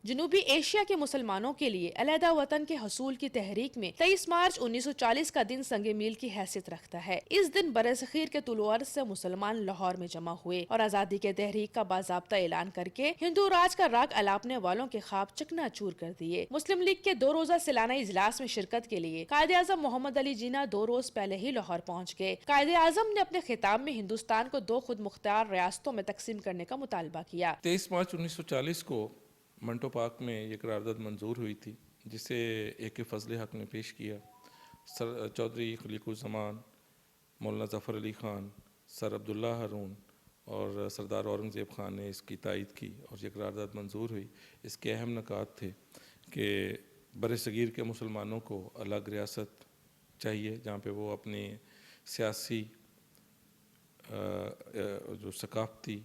जनूबी एशिया के मुसलमानों के लिए अलहदा वतन के हसूल की तहरीक में 23 मार्च 1940 का दिन संगे मील की हैसियत रखता है। इस दिन बरसखीर के तुलुअ अर्ज़ से मुसलमान लाहौर में जमा हुए और आज़ादी के तहरीक का बाज़ाब्ता ऐलान करके हिंदू राज का राग अलापने वालों के ख्वाब चकनाचूर कर दिए। मुस्लिम लीग के 2 रोजा सालाना इजलास में शिरकत के लिए कायदे आज़म मोहम्मद अली जिन्ना 2 रोज पहले ही लाहौर पहुँच गए। कायदे आज़म ने अपने खिताब में हिंदुस्तान को 2 खुद मुख्तार रियासतों में तकसीम करने का मुतालबा किया। 23 मार्च 1940 को मंटो पार्क में ये करारदाद मंजूर हुई थी, जिसे AK फजल हक ने पेश किया। सर चौधरी खलीकुज़्ज़मान, मौलाना ज़फ़र अली ख़ान, सर अब्दुल्ला हारून और सरदार औरंगज़ेब ख़ान ने इसकी तायद की और ये करारदाद मंजूर हुई। इसके अहम नकात थे कि बरसगीर के मुसलमानों को अलग रियासत चाहिए जहाँ पे वो अपनी सियासी, जो सकाफ़ती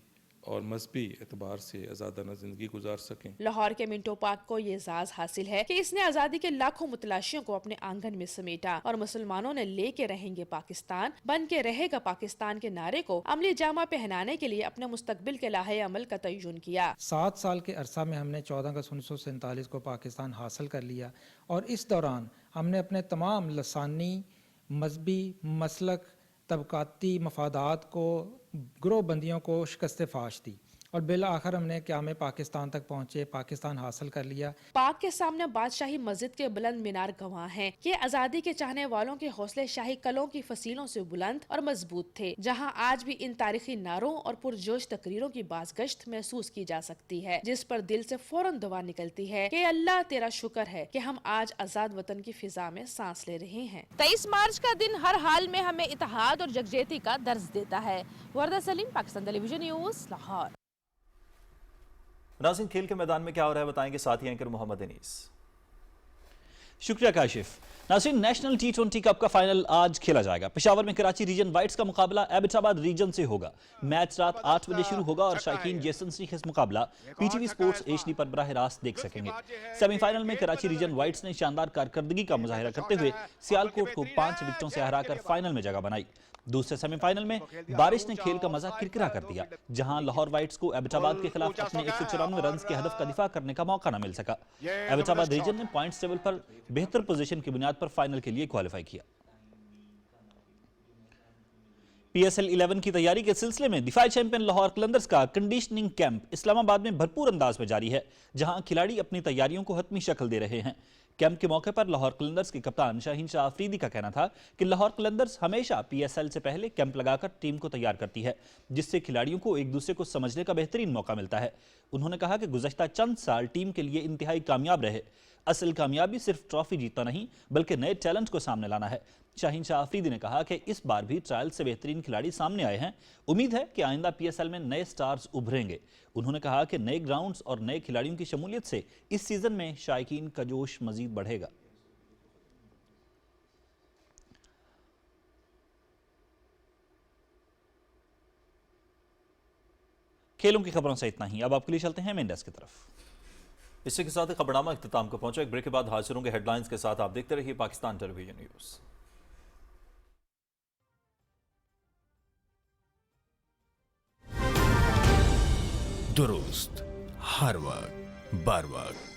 और मजहबी एतबार से आज़ादाना ज़िंदगी गुजार सकें। लाहौर के मिंटो पार्क को ये एजाज़ हासिल है कि इसने आज़ादी के लाखों मुतलाशियों को अपने आंगन में समेटा और मुसलमानों ने लेके रहेंगे पाकिस्तान, बन के रहेगा पाकिस्तान के नारे को अमली जामा पहनाने के लिए अपने मुस्तकबिल के लाहे अमल का तयन किया। 7 साल के अरसा में हमने 14 अगस्त 1947 को पाकिस्तान हासिल कर लिया और इस दौरान हमने अपने तमाम लसानी, मजहबी, मसलक, तबकाती मफादात को, ग्रोह बंदियों को शिकस्त फाश दी और बिल आखिर हमने क़याम पाकिस्तान तक पहुँचे, पाकिस्तान हासिल कर लिया। पाक के सामने बादशाही मस्जिद के बुलंद मीनार गवाह हैं कि आज़ादी के चाहने वालों के हौसले शाही कलों की फसीलों से बुलंद और मजबूत थे, जहां आज भी इन तारीखी नारों और पुरजोश तकरीरों की बाज़गश्त महसूस की जा सकती है, जिस पर दिल से फौरन दुआ निकलती है कि अल्लाह तेरा शुक्र है कि हम आज आज़ाद वतन की फिजा में सांस ले रहे हैं। 23 मार्च का दिन हर हाल में हमें इत्तेहाद और यकजहती का दर्ज देता है। वर्दा सलीम, पाकिस्तान टेलीविजन न्यूज़, लाहौर। नाज़रीन, खेल के मैदान में क्या हो रहा है बताएंगे साथी एंकर मोहम्मद अनीस। शुक्रिया काशिफ। नाज़रीन, नेशनल T20 कप का फाइनल आज खेला जाएगा। पेशावर में कराची रीजन वाइट्स का मुकाबला एबटाबाद रीजन से होगा। मैच रात 8 बजे शुरू होगा और शायकीन जेसन सीखेस मुकाबला PTV स्पोर्ट्स HD पर बराह रास्त देख सकेंगे। सेमीफाइनल में कराची रीजन वाइट्स ने शानदार कारकर्दगी का मुजाहिरा करते हुए सियालकोट को 5 विकेटों से हराकर फाइनल में जगह बनाई। दूसरे सेमीफाइनल में बारिश ने खेल का मजा किरकिरा कर दिया, जहां लाहौर वाइट्स को एबटाबाद के खिलाफ अपने 194 रन के हदफ का दिफा करने का मौका न मिल सका। एबटाबाद रीजन ने पॉइंट्स टेबल पर बेहतर पोजीशन की बुनियाद पर फाइनल के लिए क्वालिफाई किया। PSL 11 की तैयारी के सिलसिले में दिफाई चैंपियन लाहौर कलंदर्स का कंडीशनिंग कैंप इस्लामाबाद में भरपूर अंदाज में जारी है, जहां खिलाड़ी अपनी तैयारियों को हतमी शक्ल दे रहे हैं। कैंप के मौके पर लाहौर कलंदर्स के कप्तान शाहीन शाह अफरीदी का कहना था कि लाहौर कलंदर्स हमेशा PSL से पहले कैंप लगाकर टीम को तैयार करती है, जिससे खिलाड़ियों को एक दूसरे को समझने का बेहतरीन मौका मिलता है। उन्होंने कहा कि गुज़श्ता चंद साल टीम के लिए इंतहाई कामयाब रहे। असल कामयाबी सिर्फ ट्रॉफी जीतना नहीं बल्कि नए टैलेंट को सामने लाना है। शाहीन शाह अफरीदी ने कहा कि इस बार भी ट्रायल से बेहतरीन खिलाड़ी सामने आए हैं। उम्मीद है कि आइंदा PSL में नए स्टार्स उभरेंगे। उन्होंने कहा कि नए ग्राउंड्स और नए खिलाड़ियों की शमूलियत से इस सीजन में शायकीन का जोश मजीद बढ़ेगा। खेलों की खबरों से इतना ही। अब आपके लिए चलते हैं मेन डेस्क की तरफ। इसी के साथ खबरनामा इख्तिताम को पहुंचा। एक ब्रेक के बाद हाजिर होंगे हेडलाइंस के साथ। आप देखते रहिए पाकिस्तान टेलीविजन न्यूज़। दुरुस्त हर वक्त बर वक्त।